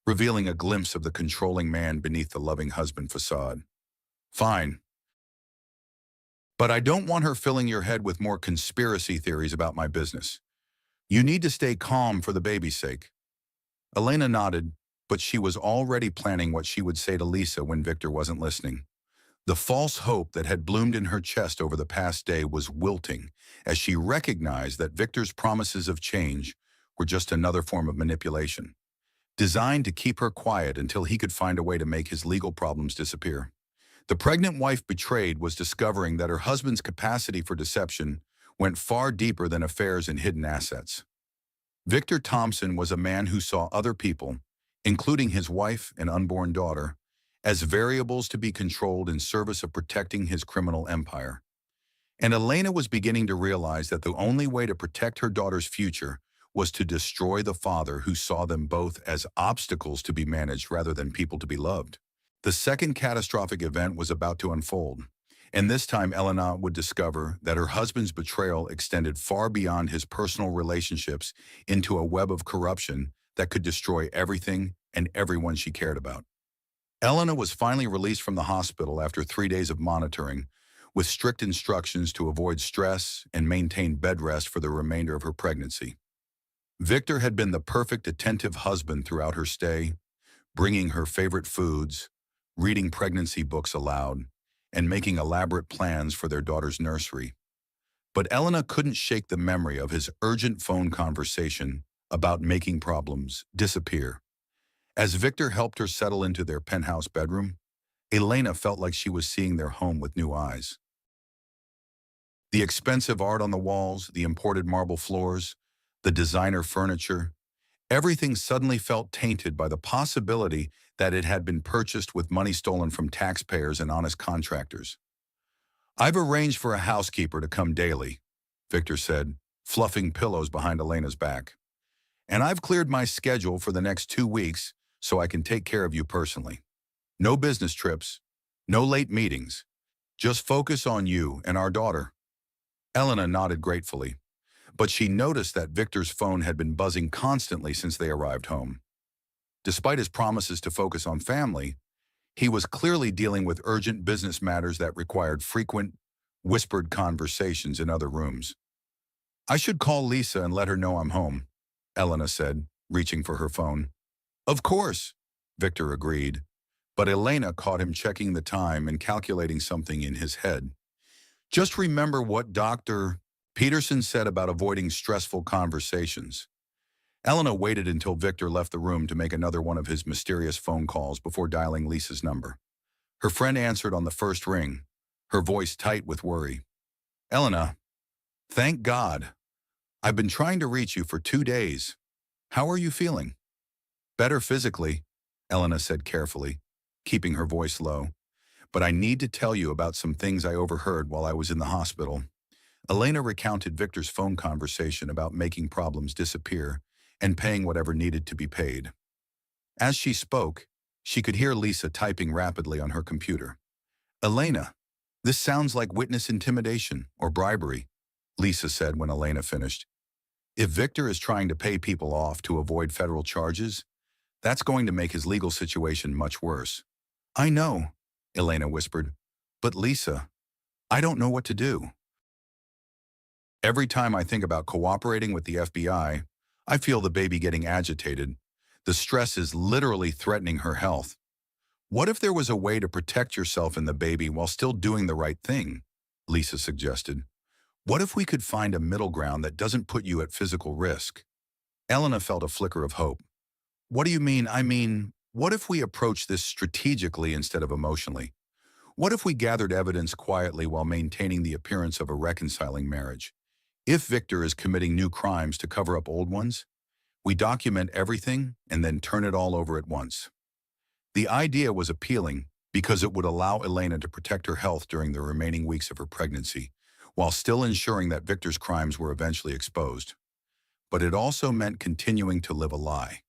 A: revealing a glimpse of the controlling man beneath the loving husband facade. Fine, but I don't want her filling your head with more conspiracy theories about my business. You need to stay calm for the baby's sake. Elena nodded, but she was already planning what she would say to Lisa when Victor wasn't listening. The false hope that had bloomed in her chest over the past day was wilting as she recognized that Victor's promises of change were just another form of manipulation, designed to keep her quiet until he could find a way to make his legal problems disappear. The pregnant wife betrayed was discovering that her husband's capacity for deception went far deeper than affairs and hidden assets. Victor Thompson was a man who saw other people, including his wife and unborn daughter, as variables to be controlled in service of protecting his criminal empire. And Elena was beginning to realize that the only way to protect her daughter's future was to destroy the father who saw them both as obstacles to be managed rather than people to be loved. The second catastrophic event was about to unfold, and this time Elena would discover that her husband's betrayal extended far beyond his personal relationships into a web of corruption that could destroy everything and everyone she cared about. Elena was finally released from the hospital after 3 days of monitoring, with strict instructions to avoid stress and maintain bed rest for the remainder of her pregnancy. Victor had been the perfect attentive husband throughout her stay, bringing her favorite foods, reading pregnancy books aloud, and making elaborate plans for their daughter's nursery. But Elena couldn't shake the memory of his urgent phone conversation about making problems disappear. As Victor helped her settle into their penthouse bedroom, Elena felt like she was seeing their home with new eyes. The expensive art on the walls, the imported marble floors, the designer furniture, everything suddenly felt tainted by the possibility that it had been purchased with money stolen from taxpayers and honest contractors. I've arranged for a housekeeper to come daily, Victor said, fluffing pillows behind Elena's back. And I've cleared my schedule for the next 2 weeks so I can take care of you personally. No business trips, no late meetings. Just focus on you and our daughter. Elena nodded gratefully, but she noticed that Victor's phone had been buzzing constantly since they arrived home. Despite his promises to focus on family, he was clearly dealing with urgent business matters that required frequent, whispered conversations in other rooms. I should call Lisa and let her know I'm home, Elena said, reaching for her phone. Of course, Victor agreed, but Elena caught him checking the time and calculating something in his head. Just remember what Dr. Peterson said about avoiding stressful conversations. Elena waited until Victor left the room to make another one of his mysterious phone calls before dialing Lisa's number. Her friend answered on the first ring, her voice tight with worry. Elena, thank God. I've been trying to reach you for 2 days. How are you feeling? Better physically, Elena said carefully, keeping her voice low. But I need to tell you about some things I overheard while I was in the hospital. Elena recounted Victor's phone conversation about making problems disappear and paying whatever needed to be paid. As she spoke, she could hear Lisa typing rapidly on her computer. Elena, this sounds like witness intimidation or bribery, Lisa said when Elena finished. If Victor is trying to pay people off to avoid federal charges, that's going to make his legal situation much worse. I know, Elena whispered, but Lisa, I don't know what to do. Every time I think about cooperating with the FBI, I feel the baby getting agitated. The stress is literally threatening her health. What if there was a way to protect yourself and the baby while still doing the right thing? Lisa suggested. What if we could find a middle ground that doesn't put you at physical risk? Elena felt a flicker of hope. What do you mean? I mean, what if we approach this strategically instead of emotionally? What if we gathered evidence quietly while maintaining the appearance of a reconciling marriage? If Victor is committing new crimes to cover up old ones, we document everything and then turn it all over at once. The idea was appealing because it would allow Elena to protect her health during the remaining weeks of her pregnancy, while still ensuring that Victor's crimes were eventually exposed. But it also meant continuing to live a lie,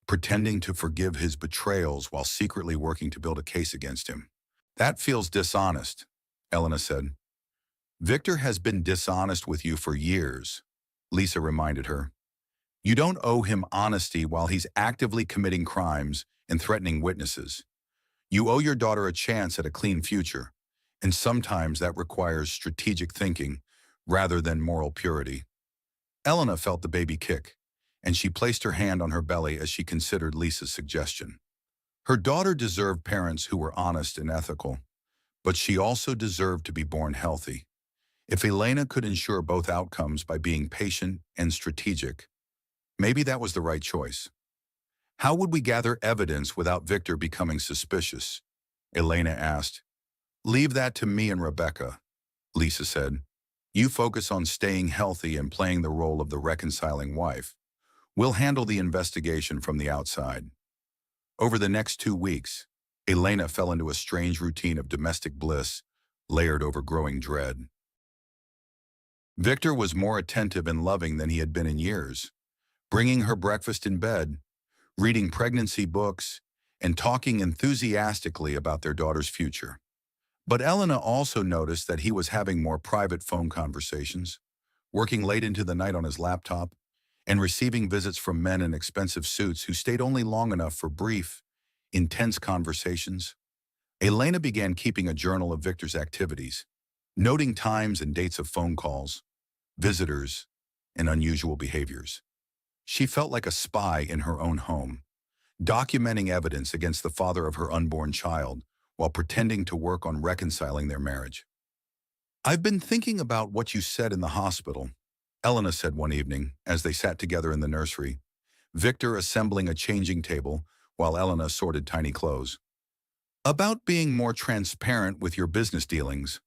A: pretending to forgive his betrayals while secretly working to build a case against him. That feels dishonest, Elena said. Victor has been dishonest with you for years, Lisa reminded her. You don't owe him honesty while he's actively committing crimes and threatening witnesses. You owe your daughter a chance at a clean future, and sometimes that requires strategic thinking rather than moral purity. Elena felt the baby kick, and she placed her hand on her belly as she considered Lisa's suggestion. Her daughter deserved parents who were honest and ethical, but she also deserved to be born healthy. If Elena could ensure both outcomes by being patient and strategic, maybe that was the right choice. How would we gather evidence without Victor becoming suspicious? Elena asked. Leave that to me and Rebecca, Lisa said. You focus on staying healthy and playing the role of the reconciling wife. We'll handle the investigation from the outside. Over the next 2 weeks, Elena fell into a strange routine of domestic bliss, layered over growing dread. Victor was more attentive and loving than he had been in years, bringing her breakfast in bed, reading pregnancy books, and talking enthusiastically about their daughter's future. But Elena also noticed that he was having more private phone conversations, working late into the night on his laptop, and receiving visits from men in expensive suits who stayed only long enough for brief, intense conversations. Elena began keeping a journal of Victor's activities, noting times and dates of phone calls, visitors, and unusual behaviors. She felt like a spy in her own home, documenting evidence against the father of her unborn child while pretending to work on reconciling their marriage. I've been thinking about what you said in the hospital, Elena said one evening as they sat together in the nursery, Victor assembling a changing table while Elena sorted tiny clothes. About being more transparent with your business dealings.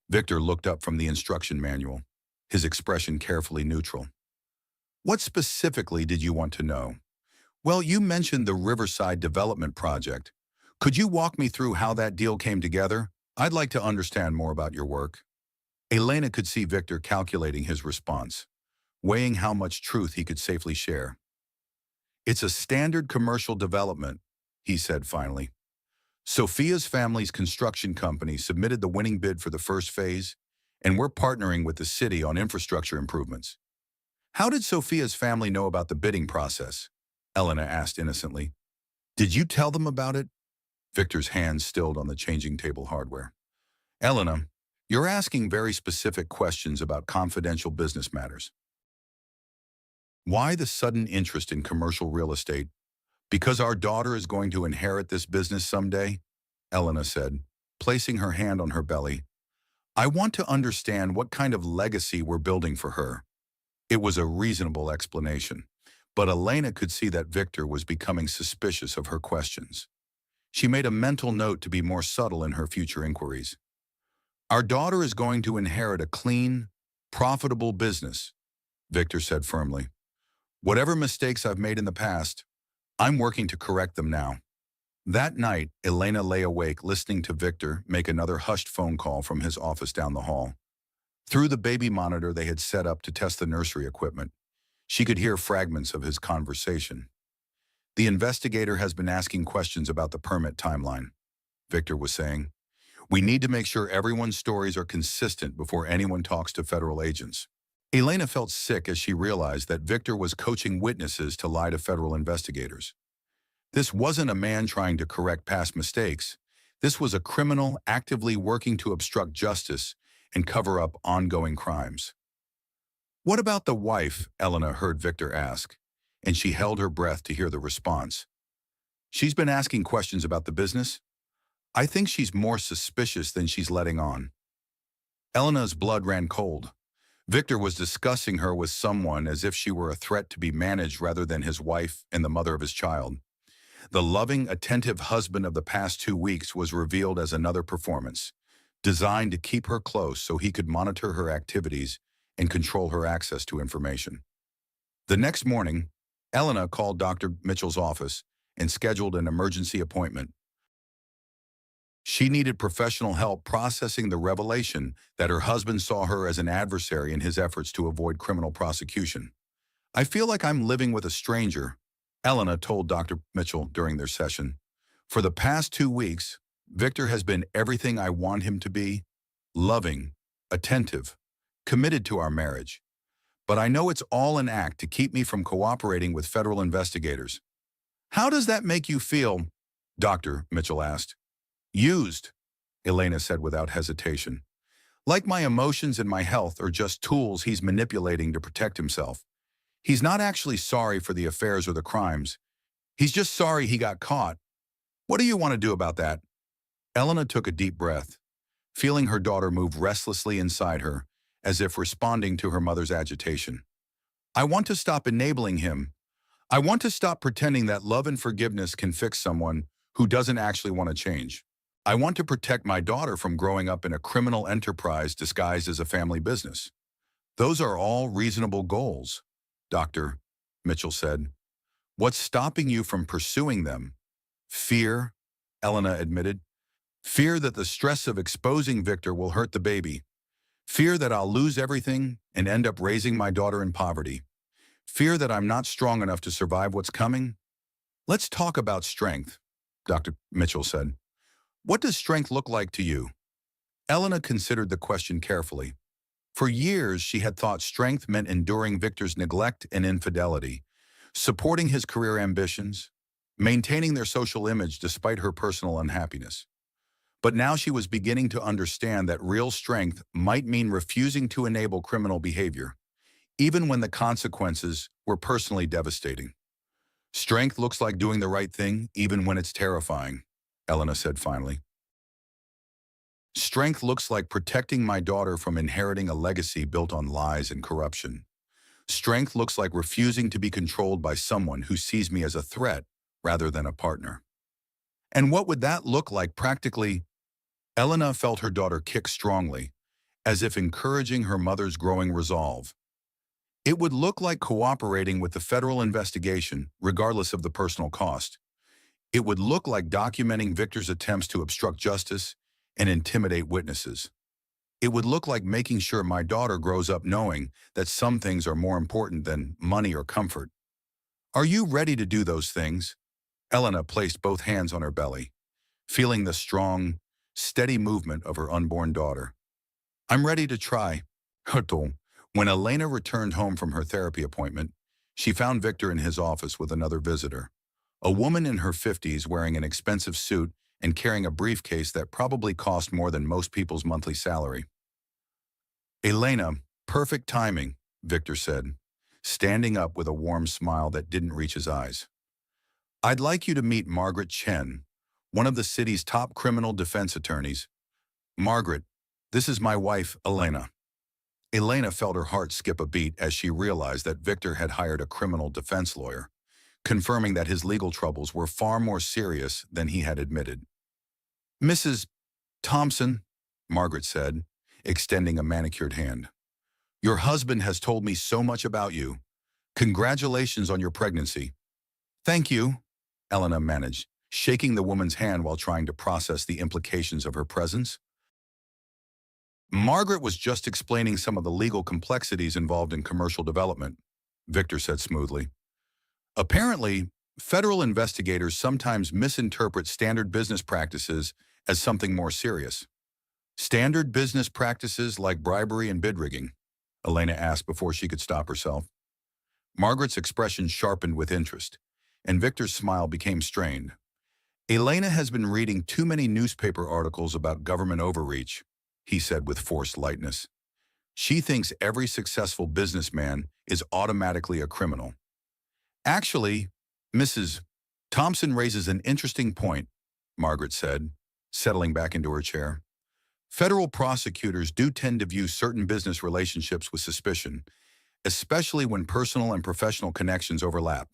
A: Victor looked up from the instruction manual, his expression carefully neutral. What specifically did you want to know? Well, you mentioned the Riverside Development Project. Could you walk me through how that deal came together? I'd like to understand more about your work. Elena could see Victor calculating his response, weighing how much truth he could safely share. It's a standard commercial development, he said finally. Sophia's family's construction company submitted the winning bid for the first phase, and we're partnering with the city on infrastructure improvements. How did Sophia's family know about the bidding process? Elena asked innocently. Did you tell them about it? Victor's hands stilled on the changing table hardware. Elena, you're asking very specific questions about confidential business matters. Why the sudden interest in commercial real estate? Because our daughter is going to inherit this business someday, Elena said, placing her hand on her belly. I want to understand what kind of legacy we're building for her. It was a reasonable explanation, but Elena could see that Victor was becoming suspicious of her questions. She made a mental note to be more subtle in her future inquiries. Our daughter is going to inherit a clean, profitable business, Victor said firmly. Whatever mistakes I've made in the past, I'm working to correct them now. That night, Elena lay awake listening to Victor make another hushed phone call from his office down the hall. Through the baby monitor they had set up to test the nursery equipment, she could hear fragments of his conversation. The investigator has been asking questions about the permit timeline, Victor was saying. We need to make sure everyone's stories are consistent before anyone talks to federal agents. Elena felt sick as she realized that Victor was coaching witnesses to lie to federal investigators. This wasn't a man trying to correct past mistakes. This was a criminal actively working to obstruct justice and cover up ongoing crimes. What about the wife? Elena heard Victor ask, and she held her breath to hear the response. She's been asking questions about the business? I think she's more suspicious than she's letting on. Elena's blood ran cold. Victor was discussing her with someone as if she were a threat to be managed rather than his wife and the mother of his child. The loving, attentive husband of the past 2 weeks was revealed as another performance, designed to keep her close so he could monitor her activities and control her access to information. The next morning, Elena called Dr. Mitchell's office and scheduled an emergency appointment. She needed professional help processing the revelation that her husband saw her as an adversary in his efforts to avoid criminal prosecution. I feel like I'm living with a stranger, Elena told Dr. Mitchell during their session. For the past 2 weeks, Victor has been everything I want him to be, loving, attentive, committed to our marriage. But I know it's all an act to keep me from cooperating with federal investigators. How does that make you feel? Dr. Mitchell asked. Used, Elena said without hesitation. Like my emotions and my health are just tools he's manipulating to protect himself. He's not actually sorry for the affairs or the crimes. He's just sorry he got caught. What do you want to do about that? Elena took a deep breath, feeling her daughter move restlessly inside her, as if responding to her mother's agitation. I want to stop enabling him. I want to stop pretending that love and forgiveness can fix someone who doesn't actually want to change. I want to protect my daughter from growing up in a criminal enterprise disguised as a family business. Those are all reasonable goals, Dr. Mitchell said. What's stopping you from pursuing them? Fear, Elena admitted. Fear that the stress of exposing Victor will hurt the baby. Fear that I'll lose everything and end up raising my daughter in poverty. Fear that I'm not strong enough to survive what's coming. Let's talk about strength, Dr. Mitchell said. What does strength look like to you? Elena considered the question carefully. For years, she had thought strength meant enduring Victor's neglect and infidelity, supporting his career ambitions, maintaining their social image despite her personal unhappiness. But now she was beginning to understand that real strength might mean refusing to enable criminal behavior, even when the consequences were personally devastating. Strength looks like doing the right thing, even when it's terrifying, Elena said finally. Strength looks like protecting my daughter from inheriting a legacy built on lies and corruption. Strength looks like refusing to be controlled by someone who sees me as a threat rather than a partner. And what would that look like practically? Elena felt her daughter kick strongly, as if encouraging her mother's growing resolve. It would look like cooperating with the federal investigation, regardless of the personal cost. It would look like documenting Victor's attempts to obstruct justice and intimidate witnesses. It would look like making sure my daughter grows up knowing that some things are more important than money or comfort. Are you ready to do those things? Elena placed both hands on her belly, feeling the strong, steady movement of her unborn daughter. I'm ready to try. When Elena returned home from her therapy appointment, she found Victor in his office with another visitor, a woman in her 50s wearing an expensive suit and carrying a briefcase that probably cost more than most people's monthly salary. Elena, perfect timing, Victor said, standing up with a warm smile that didn't reach his eyes. I'd like you to meet Margaret Chen, one of the city's top criminal defense attorneys. Margaret, this is my wife, Elena. Elena felt her heart skip a beat as she realized that Victor had hired a criminal defense lawyer, confirming that his legal troubles were far more serious than he had admitted. Mrs. Thompson, Margaret said, extending a manicured hand. Your husband has told me so much about you. Congratulations on your pregnancy. Thank you, Elena managed, shaking the woman's hand while trying to process the implications of her presence. Margaret was just explaining some of the legal complexities involved in commercial development, Victor said smoothly. Apparently, federal investigators sometimes misinterpret standard business practices as something more serious. Standard business practices like bribery and bid rigging? Elena asked before she could stop herself. Margaret's expression sharpened with interest, and Victor's smile became strained. Elena has been reading too many newspaper articles about government overreach, he said with forced lightness. She thinks every successful businessman is automatically a criminal. Actually, Mrs. Thompson raises an interesting point, Margaret said, settling back into her chair. Federal prosecutors do tend to view certain business relationships with suspicion, especially when personal and professional connections overlap.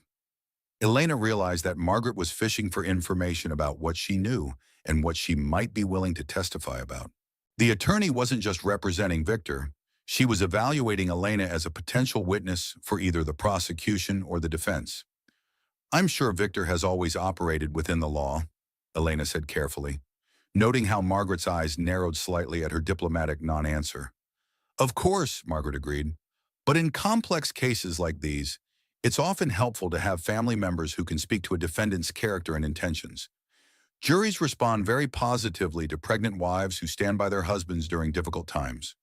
A: Elena realized that Margaret was fishing for information about what she knew and what she might be willing to testify about. The attorney wasn't just representing Victor, she was evaluating Elena as a potential witness for either the prosecution or the defense. I'm sure Victor has always operated within the law, Elena said carefully, noting how Margaret's eyes narrowed slightly at her diplomatic non-answer. Of course, Margaret agreed, but in complex cases like these, it's often helpful to have family members who can speak to a defendant's character and intentions. Juries respond very positively to pregnant wives who stand by their husbands during difficult times.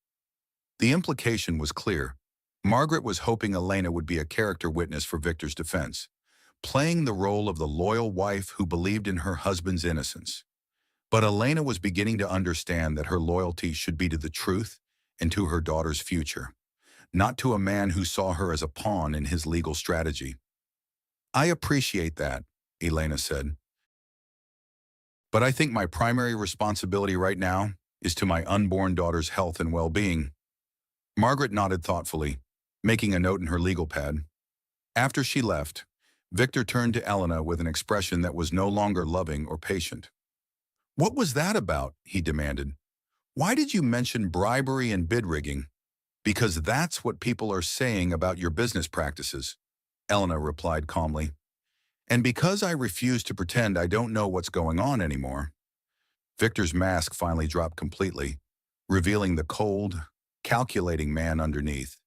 A: The implication was clear. Margaret was hoping Elena would be a character witness for Victor's defense, playing the role of the loyal wife who believed in her husband's innocence. But Elena was beginning to understand that her loyalty should be to the truth and to her daughter's future, not to a man who saw her as a pawn in his legal strategy. "I appreciate that," Elena said, "but I think my primary responsibility right now is to my unborn daughter's health and well-being." Margaret nodded thoughtfully, making a note in her legal pad. After she left, Victor turned to Elena with an expression that was no longer loving or patient. "What was that about?" he demanded. "Why did you mention bribery and bid rigging?" "Because that's what people are saying about your business practices," Elena replied calmly. "And because I refuse to pretend I don't know what's going on anymore." Victor's mask finally dropped completely, revealing the cold, calculating man underneath.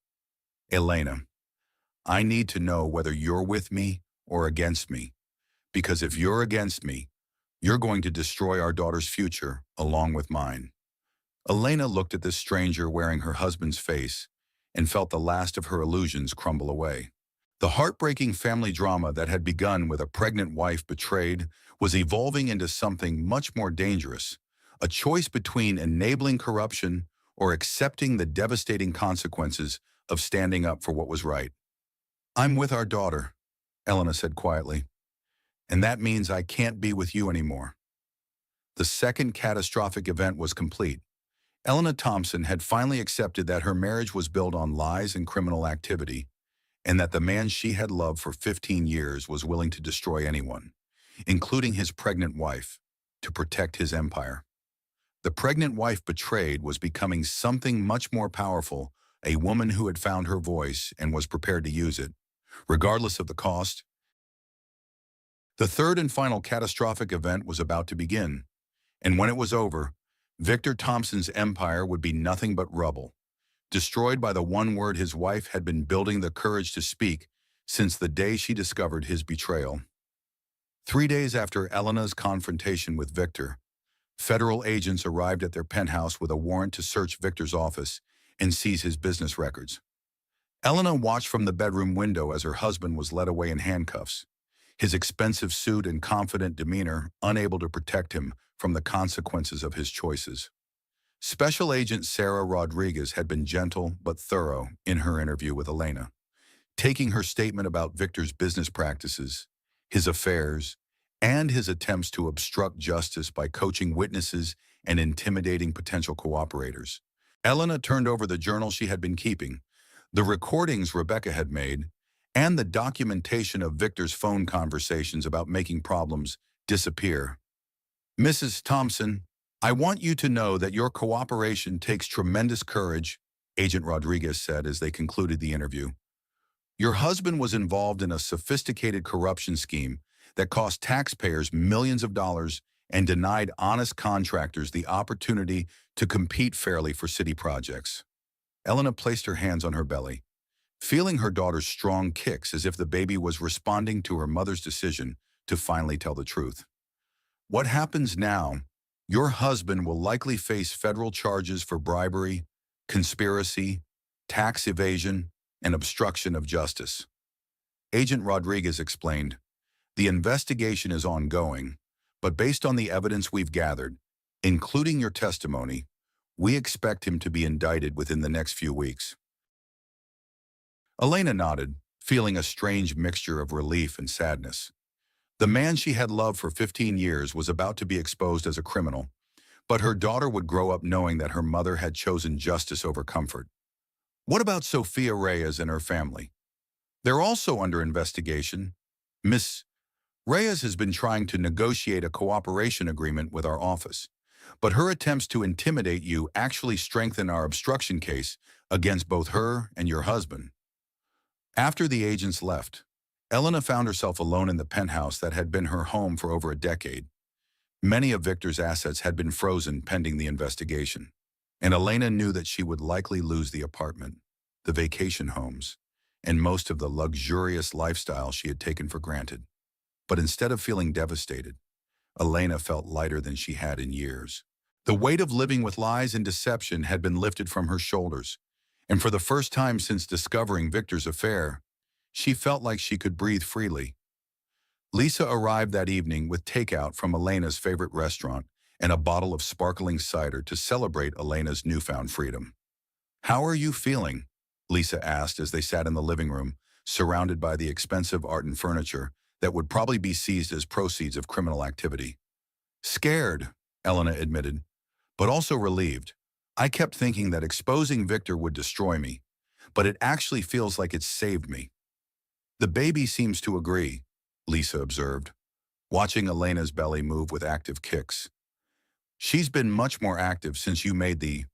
A: "Elena, I need to know whether you're with me or against me, because if you're against me, you're going to destroy our daughter's future along with mine." Elena looked at this stranger wearing her husband's face and felt the last of her illusions crumble away. The heartbreaking family drama that had begun with a pregnant wife betrayed was evolving into something much more dangerous, a choice between enabling corruption or accepting the devastating consequences of standing up for what was right. "I'm with our daughter," Elena said quietly, "and that means I can't be with you anymore." The second catastrophic event was complete. Elena Thompson had finally accepted that her marriage was built on lies and criminal activity, and that the man she had loved for 15 years was willing to destroy anyone, including his pregnant wife, to protect his empire. The pregnant wife betrayed was becoming something much more powerful, a woman who had found her voice and was prepared to use it, regardless of the cost. The third and final catastrophic event was about to begin, and when it was over, Victor Thompson's empire would be nothing but rubble, destroyed by the one word his wife had been building the courage to speak since the day she discovered his betrayal. 3 days after Elena's confrontation with Victor, federal agents arrived at their penthouse with a warrant to search Victor's office and seize his business records. Elena watched from the bedroom window as her husband was led away in handcuffs, his expensive suit and confident demeanor unable to protect him from the consequences of his choices. Special Agent Sarah Rodriguez had been gentle but thorough in her interview with Elena, taking her statement about Victor's business practices, his affairs, and his attempts to obstruct justice by coaching witnesses and intimidating potential cooperators. Elena turned over the journal she had been keeping, the recordings Rebecca had made, and the documentation of Victor's phone conversations about making problems disappear. "Mrs. Thompson, I want you to know that your cooperation takes tremendous courage," Agent Rodriguez said as they concluded the interview. "Your husband was involved in a sophisticated corruption scheme that cost taxpayers millions of dollars and denied honest contractors the opportunity to compete fairly for city projects." Elena placed her hands on her belly, feeling her daughter's strong kicks as if the baby was responding to her mother's decision to finally tell the truth. "What happens now? Your husband will likely face federal charges for bribery, conspiracy, tax evasion, and obstruction of justice." Agent Rodriguez explained, "The investigation is ongoing, but based on the evidence we've gathered, including your testimony, we expect him to be indicted within the next few weeks." Elena nodded, feeling a strange mixture of relief and sadness. The man she had loved for 15 years was about to be exposed as a criminal, but her daughter would grow up knowing that her mother had chosen justice over comfort. What about Sophia Reyes and her family? They're also under investigation. Miss Reyes has been trying to negotiate a cooperation agreement with our office, but her attempts to intimidate you actually strengthen our obstruction case against both her and your husband. After the agents left, Elena found herself alone in the penthouse that had been her home for over a decade. Many of Victor's assets had been frozen pending the investigation, and Elena knew that she would likely lose the apartment, the vacation homes, and most of the luxurious lifestyle she had taken for granted. But instead of feeling devastated, Elena felt lighter than she had in years. The weight of living with lies and deception had been lifted from her shoulders, And for the first time since discovering Victor's affair, she felt like she could breathe freely. Lisa arrived that evening with takeout from Elena's favorite restaurant and a bottle of sparkling cider to celebrate Elena's newfound freedom. "How are you feeling?" Lisa asked as they sat in the living room, surrounded by the expensive art and furniture that would probably be seized as proceeds of criminal activity. "Scared," Elena admitted, "but also relieved. I kept thinking that exposing Victor would destroy me, but it actually feels like it's saved me." "The baby seems to agree," Lisa observed, watching Elena's belly move with active kicks. "She's been much more active since you made the